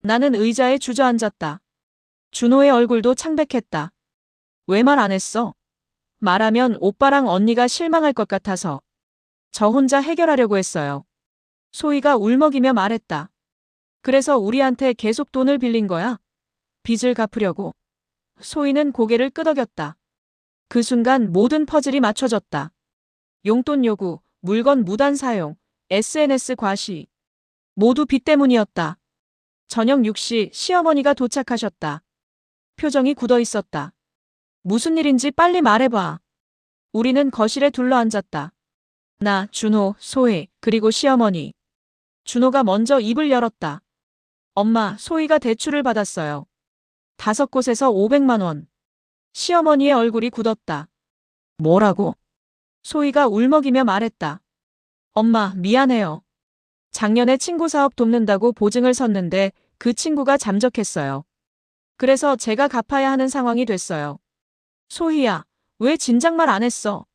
나는 의자에 주저앉았다. 준호의 얼굴도 창백했다. 왜 말 안 했어? 말하면 오빠랑 언니가 실망할 것 같아서. 저 혼자 해결하려고 했어요. 소희가 울먹이며 말했다. 그래서 우리한테 계속 돈을 빌린 거야? 빚을 갚으려고. 소희는 고개를 끄덕였다. 그 순간 모든 퍼즐이 맞춰졌다. 용돈 요구, 물건 무단 사용, SNS 과시. 모두 빚 때문이었다. 저녁 6시 시어머니가 도착하셨다. 표정이 굳어 있었다. 무슨 일인지 빨리 말해봐. 우리는 거실에 둘러앉았다. 나, 준호, 소희, 그리고 시어머니. 준호가 먼저 입을 열었다. 엄마, 소희가 대출을 받았어요. 5곳에서 500만 원. 시어머니의 얼굴이 굳었다. 뭐라고? 소희가 울먹이며 말했다. 엄마, 미안해요. 작년에 친구 사업 돕는다고 보증을 섰는데 그 친구가 잠적했어요. 그래서 제가 갚아야 하는 상황이 됐어요. 소희야, 왜 진작 말 안 했어?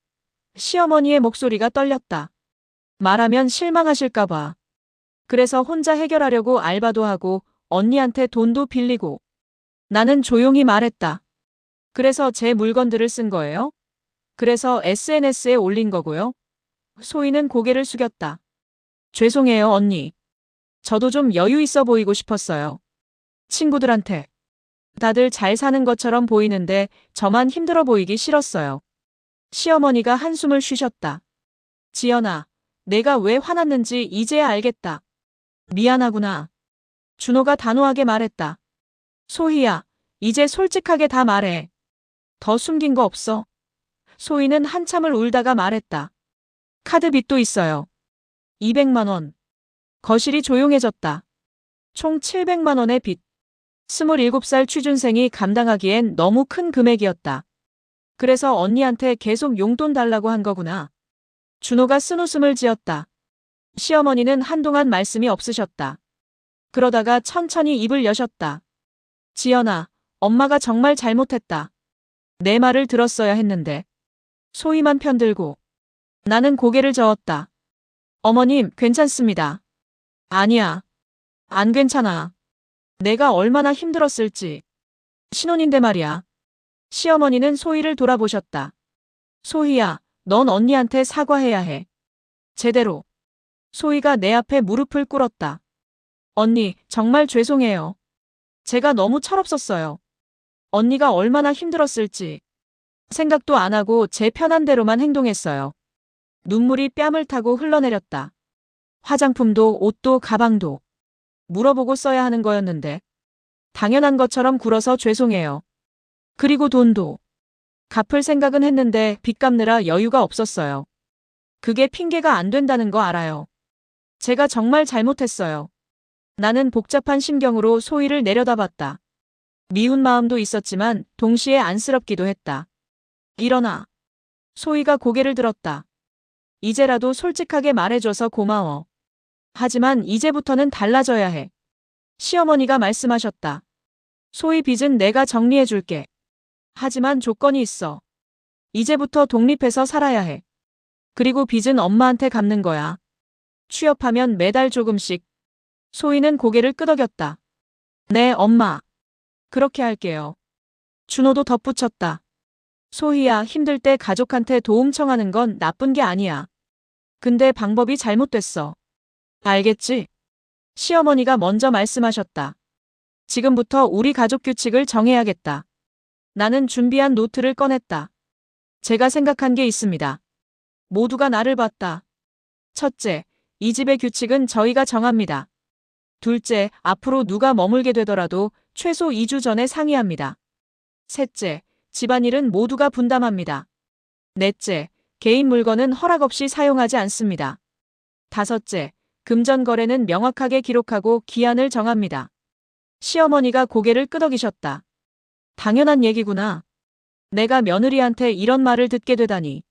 시어머니의 목소리가 떨렸다. 말하면 실망하실까봐. 그래서 혼자 해결하려고 알바도 하고 언니한테 돈도 빌리고. 나는 조용히 말했다. 그래서 제 물건들을 쓴 거예요? 그래서 SNS에 올린 거고요. 소희는 고개를 숙였다. 죄송해요, 언니. 저도 좀 여유 있어 보이고 싶었어요. 친구들한테. 다들 잘 사는 것처럼 보이는데 저만 힘들어 보이기 싫었어요. 시어머니가 한숨을 쉬셨다. 지연아, 내가 왜 화났는지 이제야 알겠다. 미안하구나. 준호가 단호하게 말했다. 소희야, 이제 솔직하게 다 말해. 더 숨긴 거 없어? 소희는 한참을 울다가 말했다. 카드 빚도 있어요. 200만 원. 거실이 조용해졌다. 총 700만 원의 빚. 27살 취준생이 감당하기엔 너무 큰 금액이었다. 그래서 언니한테 계속 용돈 달라고 한 거구나. 준호가 쓴웃음을 지었다. 시어머니는 한동안 말씀이 없으셨다. 그러다가 천천히 입을 여셨다. 지연아, 엄마가 정말 잘못했다. 내 말을 들었어야 했는데. 소희만 편들고. 나는 고개를 저었다. 어머님, 괜찮습니다. 아니야. 안 괜찮아. 내가 얼마나 힘들었을지. 신혼인데 말이야. 시어머니는 소희를 돌아보셨다. 소희야, 넌 언니한테 사과해야 해. 제대로. 소희가 내 앞에 무릎을 꿇었다. 언니, 정말 죄송해요. 제가 너무 철없었어요. 언니가 얼마나 힘들었을지. 생각도 안 하고 제 편한 대로만 행동했어요. 눈물이 뺨을 타고 흘러내렸다. 화장품도 옷도 가방도 물어보고 써야 하는 거였는데. 당연한 것처럼 굴어서 죄송해요. 그리고 돈도. 갚을 생각은 했는데 빚 갚느라 여유가 없었어요. 그게 핑계가 안 된다는 거 알아요. 제가 정말 잘못했어요. 나는 복잡한 심경으로 소희를 내려다봤다. 미운 마음도 있었지만 동시에 안쓰럽기도 했다. 일어나. 소희가 고개를 들었다. 이제라도 솔직하게 말해줘서 고마워. 하지만 이제부터는 달라져야 해. 시어머니가 말씀하셨다. 소희 빚은 내가 정리해줄게. 하지만 조건이 있어. 이제부터 독립해서 살아야 해. 그리고 빚은 엄마한테 갚는 거야. 취업하면 매달 조금씩. 소희는 고개를 끄덕였다. 네, 엄마. 그렇게 할게요. 준호도 덧붙였다. 소희야, 힘들 때 가족한테 도움 청하는 건 나쁜 게 아니야. 근데 방법이 잘못됐어. 알겠지? 시어머니가 먼저 말씀하셨다. 지금부터 우리 가족 규칙을 정해야겠다. 나는 준비한 노트를 꺼냈다. 제가 생각한 게 있습니다. 모두가 나를 봤다. 첫째, 이 집의 규칙은 저희가 정합니다. 둘째, 앞으로 누가 머물게 되더라도 최소 2주 전에 상의합니다. 셋째, 집안일은 모두가 분담합니다. 넷째, 개인 물건은 허락 없이 사용하지 않습니다. 다섯째, 금전 거래는 명확하게 기록하고 기한을 정합니다. 시어머니가 고개를 끄덕이셨다. 당연한 얘기구나. 내가 며느리한테 이런 말을 듣게 되다니.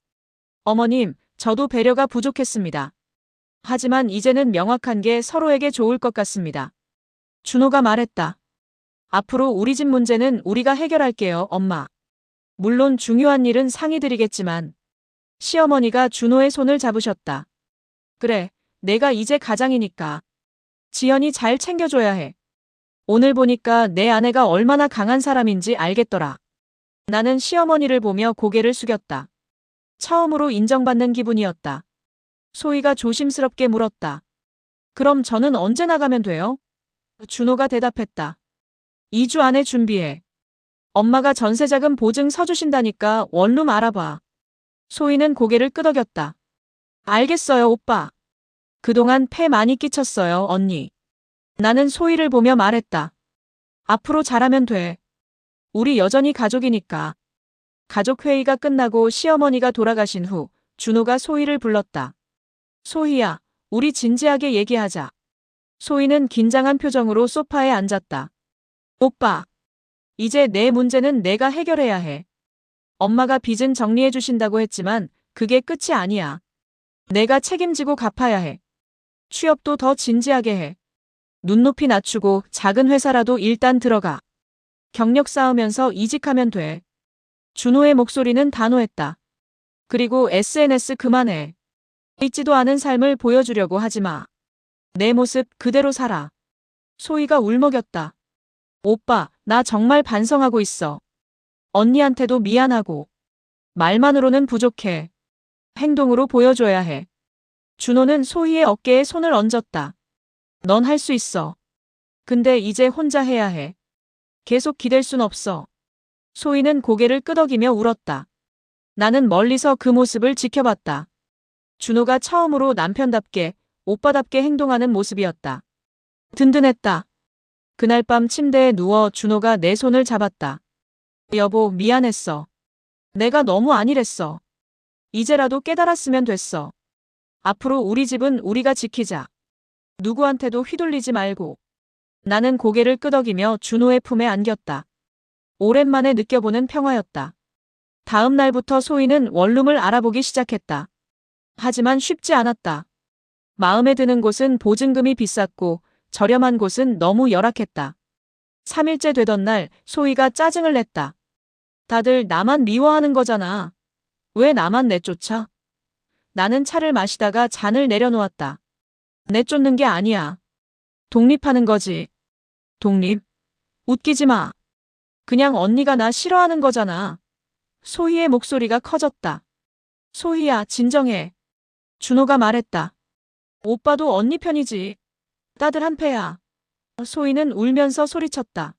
어머님, 저도 배려가 부족했습니다. 하지만 이제는 명확한 게 서로에게 좋을 것 같습니다. 준호가 말했다. 앞으로 우리 집 문제는 우리가 해결할게요, 엄마. 물론 중요한 일은 상의 드리겠지만. 시어머니가 준호의 손을 잡으셨다. 그래, 내가 이제 가장이니까. 지연이 잘 챙겨줘야 해. 오늘 보니까 내 아내가 얼마나 강한 사람인지 알겠더라. 나는 시어머니를 보며 고개를 숙였다. 처음으로 인정받는 기분이었다. 소희가 조심스럽게 물었다. 그럼 저는 언제 나가면 돼요? 준호가 대답했다. 2주 안에 준비해. 엄마가 전세자금 보증 서주신다니까 원룸 알아봐. 소희는 고개를 끄덕였다. 알겠어요, 오빠. 그동안 폐 많이 끼쳤어요, 언니. 나는 소희를 보며 말했다. 앞으로 잘하면 돼. 우리 여전히 가족이니까. 가족 회의가 끝나고 시어머니가 돌아가신 후 준호가 소희를 불렀다. 소희야, 우리 진지하게 얘기하자. 소희는 긴장한 표정으로 소파에 앉았다. 오빠, 이제 내 문제는 내가 해결해야 해. 엄마가 빚은 정리해 주신다고 했지만 그게 끝이 아니야. 내가 책임지고 갚아야 해. 취업도 더 진지하게 해. 눈높이 낮추고 작은 회사라도 일단 들어가. 경력 쌓으면서 이직하면 돼. 준호의 목소리는 단호했다. 그리고 SNS 그만해. 있지도 않은 삶을 보여주려고 하지 마. 내 모습 그대로 살아. 소희가 울먹였다. 오빠, 나 정말 반성하고 있어. 언니한테도 미안하고. 말만으로는 부족해. 행동으로 보여줘야 해. 준호는 소희의 어깨에 손을 얹었다. 넌 할 수 있어. 근데 이제 혼자 해야 해. 계속 기댈 순 없어. 소희는 고개를 끄덕이며 울었다. 나는 멀리서 그 모습을 지켜봤다. 준호가 처음으로 남편답게, 오빠답게 행동하는 모습이었다. 든든했다. 그날 밤 침대에 누워 준호가 내 손을 잡았다. 여보, 미안했어. 내가 너무 안일했어. 이제라도 깨달았으면 됐어. 앞으로 우리 집은 우리가 지키자. 누구한테도 휘둘리지 말고. 나는 고개를 끄덕이며 준호의 품에 안겼다. 오랜만에 느껴보는 평화였다. 다음 날부터 소희는 원룸을 알아보기 시작했다. 하지만 쉽지 않았다. 마음에 드는 곳은 보증금이 비쌌고 저렴한 곳은 너무 열악했다. 3일째 되던 날 소희가 짜증을 냈다. 다들 나만 미워하는 거잖아. 왜 나만 내쫓아? 나는 차를 마시다가 잔을 내려놓았다. 내쫓는 게 아니야. 독립하는 거지. 독립? 웃기지 마. 그냥 언니가 나 싫어하는 거잖아. 소희의 목소리가 커졌다. 소희야, 진정해. 준호가 말했다. 오빠도 언니 편이지. 다들 한패야. 소희는 울면서 소리쳤다.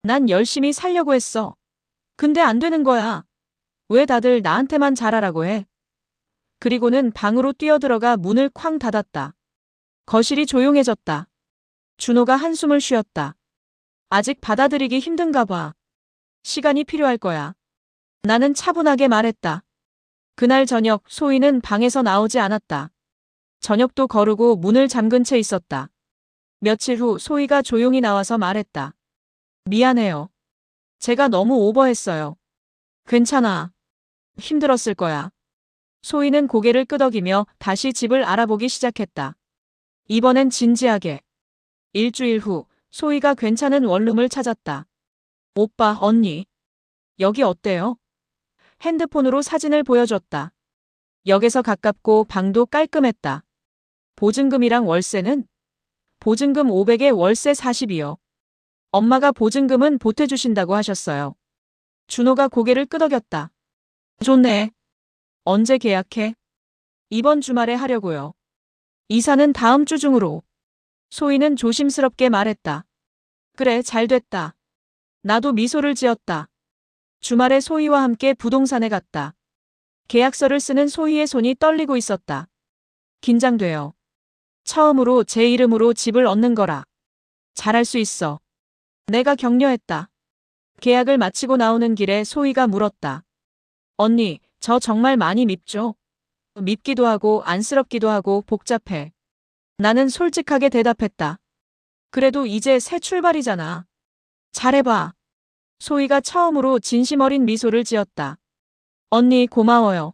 난 열심히 살려고 했어. 근데 안 되는 거야. 왜 다들 나한테만 잘하라고 해? 그리고는 방으로 뛰어들어가 문을 쾅 닫았다. 거실이 조용해졌다. 준호가 한숨을 쉬었다. 아직 받아들이기 힘든가 봐. 시간이 필요할 거야. 나는 차분하게 말했다. 그날 저녁 소희는 방에서 나오지 않았다. 저녁도 거르고 문을 잠근 채 있었다. 며칠 후 소희가 조용히 나와서 말했다. 미안해요. 제가 너무 오버했어요. 괜찮아. 힘들었을 거야. 소희는 고개를 끄덕이며 다시 집을 알아보기 시작했다. 이번엔 진지하게. 일주일 후 소희가 괜찮은 원룸을 찾았다. 오빠, 언니. 여기 어때요? 핸드폰으로 사진을 보여줬다. 역에서 가깝고 방도 깔끔했다. 보증금이랑 월세는? 보증금 500에 월세 40이요. 엄마가 보증금은 보태주신다고 하셨어요. 준호가 고개를 끄덕였다. 좋네. 언제 계약해? 이번 주말에 하려고요. 이사는 다음 주 중으로. 소희는 조심스럽게 말했다. 그래, 잘 됐다. 나도 미소를 지었다. 주말에 소희와 함께 부동산에 갔다. 계약서를 쓰는 소희의 손이 떨리고 있었다. 긴장돼요. 처음으로 제 이름으로 집을 얻는 거라. 잘할 수 있어. 내가 격려했다. 계약을 마치고 나오는 길에 소희가 물었다. 언니, 저 정말 많이 밉죠? 밉기도 하고 안쓰럽기도 하고 복잡해. 나는 솔직하게 대답했다. 그래도 이제 새 출발이잖아. 잘해봐. 소희가 처음으로 진심 어린 미소를 지었다. 언니, 고마워요.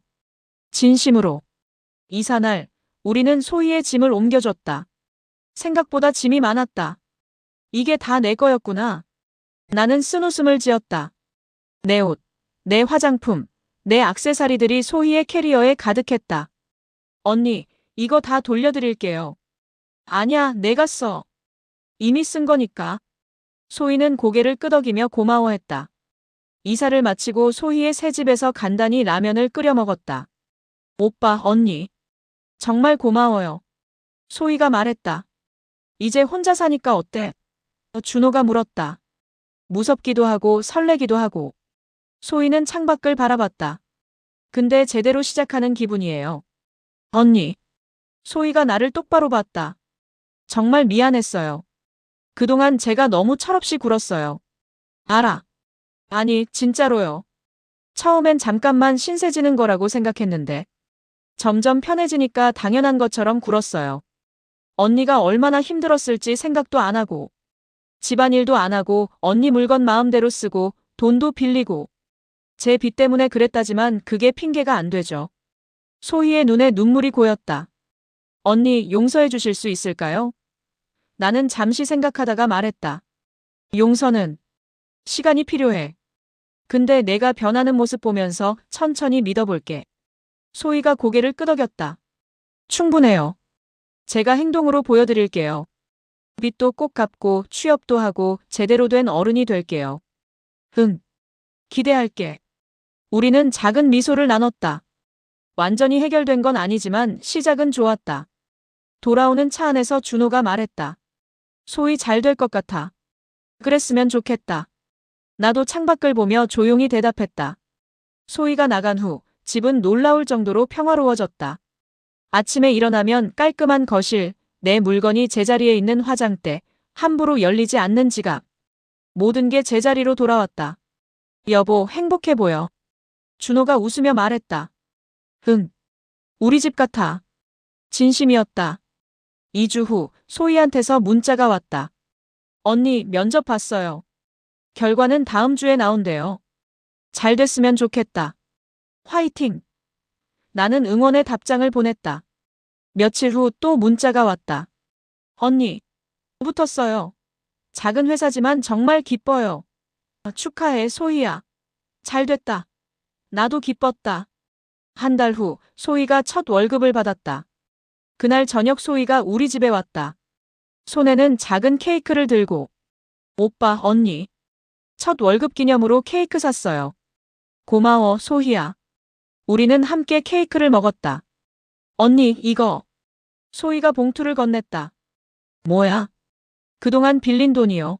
진심으로. 이사날, 우리는 소희의 짐을 옮겨줬다. 생각보다 짐이 많았다. 이게 다 내 거였구나. 나는 쓴웃음을 지었다. 내 옷, 내 화장품, 내 액세서리들이 소희의 캐리어에 가득했다. 언니, 이거 다 돌려드릴게요. 아냐, 내가 써. 이미 쓴 거니까. 소희는 고개를 끄덕이며 고마워했다. 이사를 마치고 소희의 새 집에서 간단히 라면을 끓여 먹었다. 오빠, 언니. 정말 고마워요. 소희가 말했다. 이제 혼자 사니까 어때? 준호가 물었다. 무섭기도 하고 설레기도 하고. 소희는 창밖을 바라봤다. 근데 제대로 시작하는 기분이에요. 언니. 소희가 나를 똑바로 봤다. 정말 미안했어요. 그동안 제가 너무 철없이 굴었어요. 알아. 아니, 진짜로요. 처음엔 잠깐만 신세지는 거라고 생각했는데 점점 편해지니까 당연한 것처럼 굴었어요. 언니가 얼마나 힘들었을지 생각도 안 하고 집안일도 안 하고 언니 물건 마음대로 쓰고 돈도 빌리고 제 빚 때문에 그랬다지만 그게 핑계가 안 되죠. 소희의 눈에 눈물이 고였다. 언니, 용서해 주실 수 있을까요? 나는 잠시 생각하다가 말했다. 용서는 시간이 필요해. 근데 내가 변하는 모습 보면서 천천히 믿어볼게. 소희가 고개를 끄덕였다. 충분해요. 제가 행동으로 보여드릴게요. 빚도 꼭 갚고 취업도 하고 제대로 된 어른이 될게요. 응. 기대할게. 우리는 작은 미소를 나눴다. 완전히 해결된 건 아니지만 시작은 좋았다. 돌아오는 차 안에서 준호가 말했다. 소희 잘 될 것 같아. 그랬으면 좋겠다. 나도 창밖을 보며 조용히 대답했다. 소희가 나간 후 집은 놀라울 정도로 평화로워졌다. 아침에 일어나면 깔끔한 거실, 내 물건이 제자리에 있는 화장대, 함부로 열리지 않는 지갑. 모든 게 제자리로 돌아왔다. 여보, 행복해 보여. 준호가 웃으며 말했다. 응. 우리 집 같아. 진심이었다. 2주 후 소희한테서 문자가 왔다. 언니, 면접 봤어요. 결과는 다음 주에 나온대요. 잘 됐으면 좋겠다. 화이팅! 나는 응원의 답장을 보냈다. 며칠 후 또 문자가 왔다. 언니, 붙었어요. 작은 회사지만 정말 기뻐요. 축하해, 소희야. 잘 됐다. 나도 기뻤다. 한 달 후 소희가 첫 월급을 받았다. 그날 저녁 소희가 우리 집에 왔다. 손에는 작은 케이크를 들고. 오빠, 언니. 첫 월급 기념으로 케이크 샀어요. 고마워, 소희야. 우리는 함께 케이크를 먹었다. 언니, 이거. 소희가 봉투를 건넸다. 뭐야? 그동안 빌린 돈이요.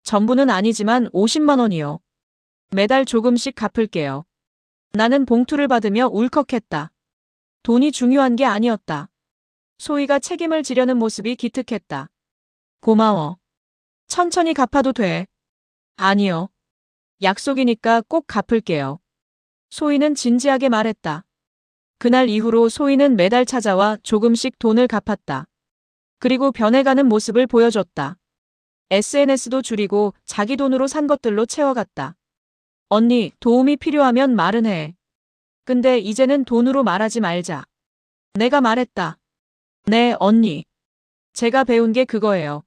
전부는 아니지만 50만 원이요. 매달 조금씩 갚을게요. 나는 봉투를 받으며 울컥했다. 돈이 중요한 게 아니었다. 소희가 책임을 지려는 모습이 기특했다. 고마워. 천천히 갚아도 돼. 아니요. 약속이니까 꼭 갚을게요. 소희는 진지하게 말했다. 그날 이후로 소희는 매달 찾아와 조금씩 돈을 갚았다. 그리고 변해가는 모습을 보여줬다. SNS도 줄이고 자기 돈으로 산 것들로 채워갔다. 언니, 도움이 필요하면 말은 해. 근데 이제는 돈으로 말하지 말자. 내가 말했다. 네, 언니. 제가 배운 게 그거예요.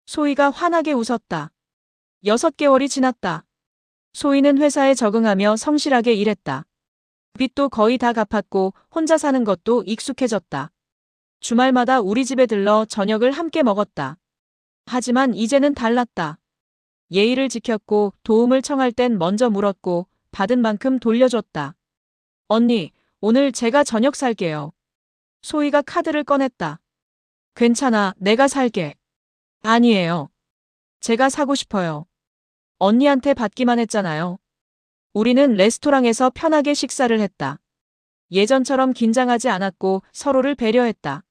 소희가 환하게 웃었다. 6개월이 지났다. 소희는 회사에 적응하며 성실하게 일했다. 빚도 거의 다 갚았고 혼자 사는 것도 익숙해졌다. 주말마다 우리 집에 들러 저녁을 함께 먹었다. 하지만 이제는 달랐다. 예의를 지켰고 도움을 청할 땐 먼저 물었고 받은 만큼 돌려줬다. 언니, 오늘 제가 저녁 살게요. 소희가 카드를 꺼냈다. 괜찮아, 내가 살게. 아니에요. 제가 사고 싶어요. 언니한테 받기만 했잖아요. 우리는 레스토랑에서 편하게 식사를 했다. 예전처럼 긴장하지 않았고 서로를 배려했다.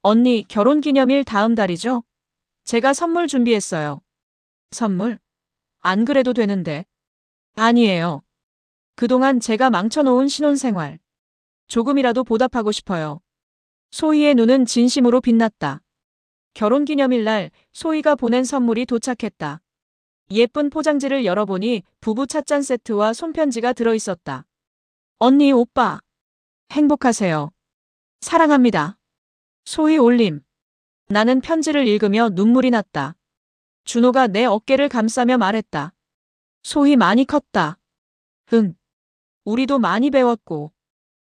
언니, 결혼기념일 다음 달이죠? 제가 선물 준비했어요. 선물? 안 그래도 되는데. 아니에요. 그동안 제가 망쳐놓은 신혼생활. 조금이라도 보답하고 싶어요. 소희의 눈은 진심으로 빛났다. 결혼기념일날 소희가 보낸 선물이 도착했다. 예쁜 포장지를 열어보니 부부 찻잔 세트와 손편지가 들어있었다. 언니, 오빠. 행복하세요. 사랑합니다. 소희 올림. 나는 편지를 읽으며 눈물이 났다. 준호가 내 어깨를 감싸며 말했다. 소희 많이 컸다. 응. 우리도 많이 배웠고.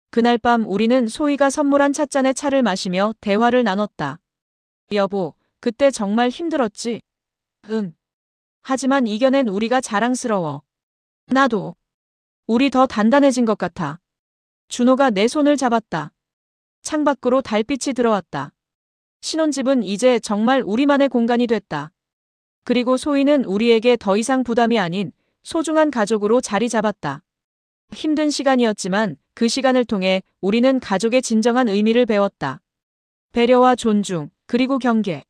그날 밤 우리는 소희가 선물한 찻잔에 차를 마시며 대화를 나눴다. 여보, 그때 정말 힘들었지? 응. 하지만 이겨낸 우리가 자랑스러워. 나도. 우리 더 단단해진 것 같아. 준호가 내 손을 잡았다. 창밖으로 달빛이 들어왔다. 신혼집은 이제 정말 우리만의 공간이 됐다. 그리고 소희는 우리에게 더 이상 부담이 아닌 소중한 가족으로 자리 잡았다. 힘든 시간이었지만 그 시간을 통해 우리는 가족의 진정한 의미를 배웠다. 배려와 존중, 그리고 경계.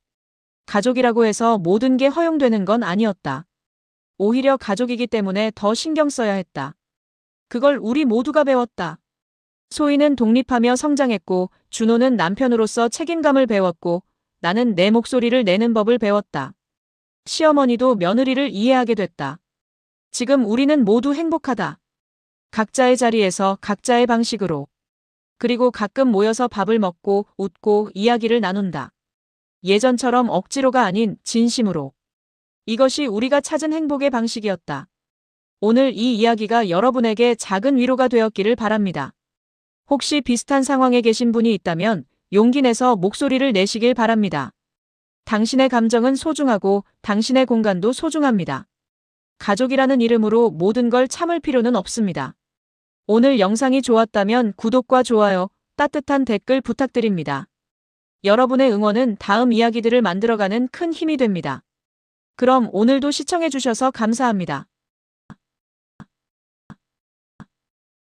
가족이라고 해서 모든 게 허용되는 건 아니었다. 오히려 가족이기 때문에 더 신경 써야 했다. 그걸 우리 모두가 배웠다. 소희는 독립하며 성장했고 준호는 남편으로서 책임감을 배웠고 나는 내 목소리를 내는 법을 배웠다. 시어머니도 며느리를 이해하게 됐다. 지금 우리는 모두 행복하다. 각자의 자리에서 각자의 방식으로. 그리고 가끔 모여서 밥을 먹고 웃고 이야기를 나눈다. 예전처럼 억지로가 아닌 진심으로. 이것이 우리가 찾은 행복의 방식이었다. 오늘 이 이야기가 여러분에게 작은 위로가 되었기를 바랍니다. 혹시 비슷한 상황에 계신 분이 있다면 용기 내서 목소리를 내시길 바랍니다. 당신의 감정은 소중하고 당신의 공간도 소중합니다. 가족이라는 이름으로 모든 걸 참을 필요는 없습니다. 오늘 영상이 좋았다면 구독과 좋아요, 따뜻한 댓글 부탁드립니다. 여러분의 응원은 다음 이야기들을 만들어가는 큰 힘이 됩니다. 그럼 오늘도 시청해주셔서 감사합니다.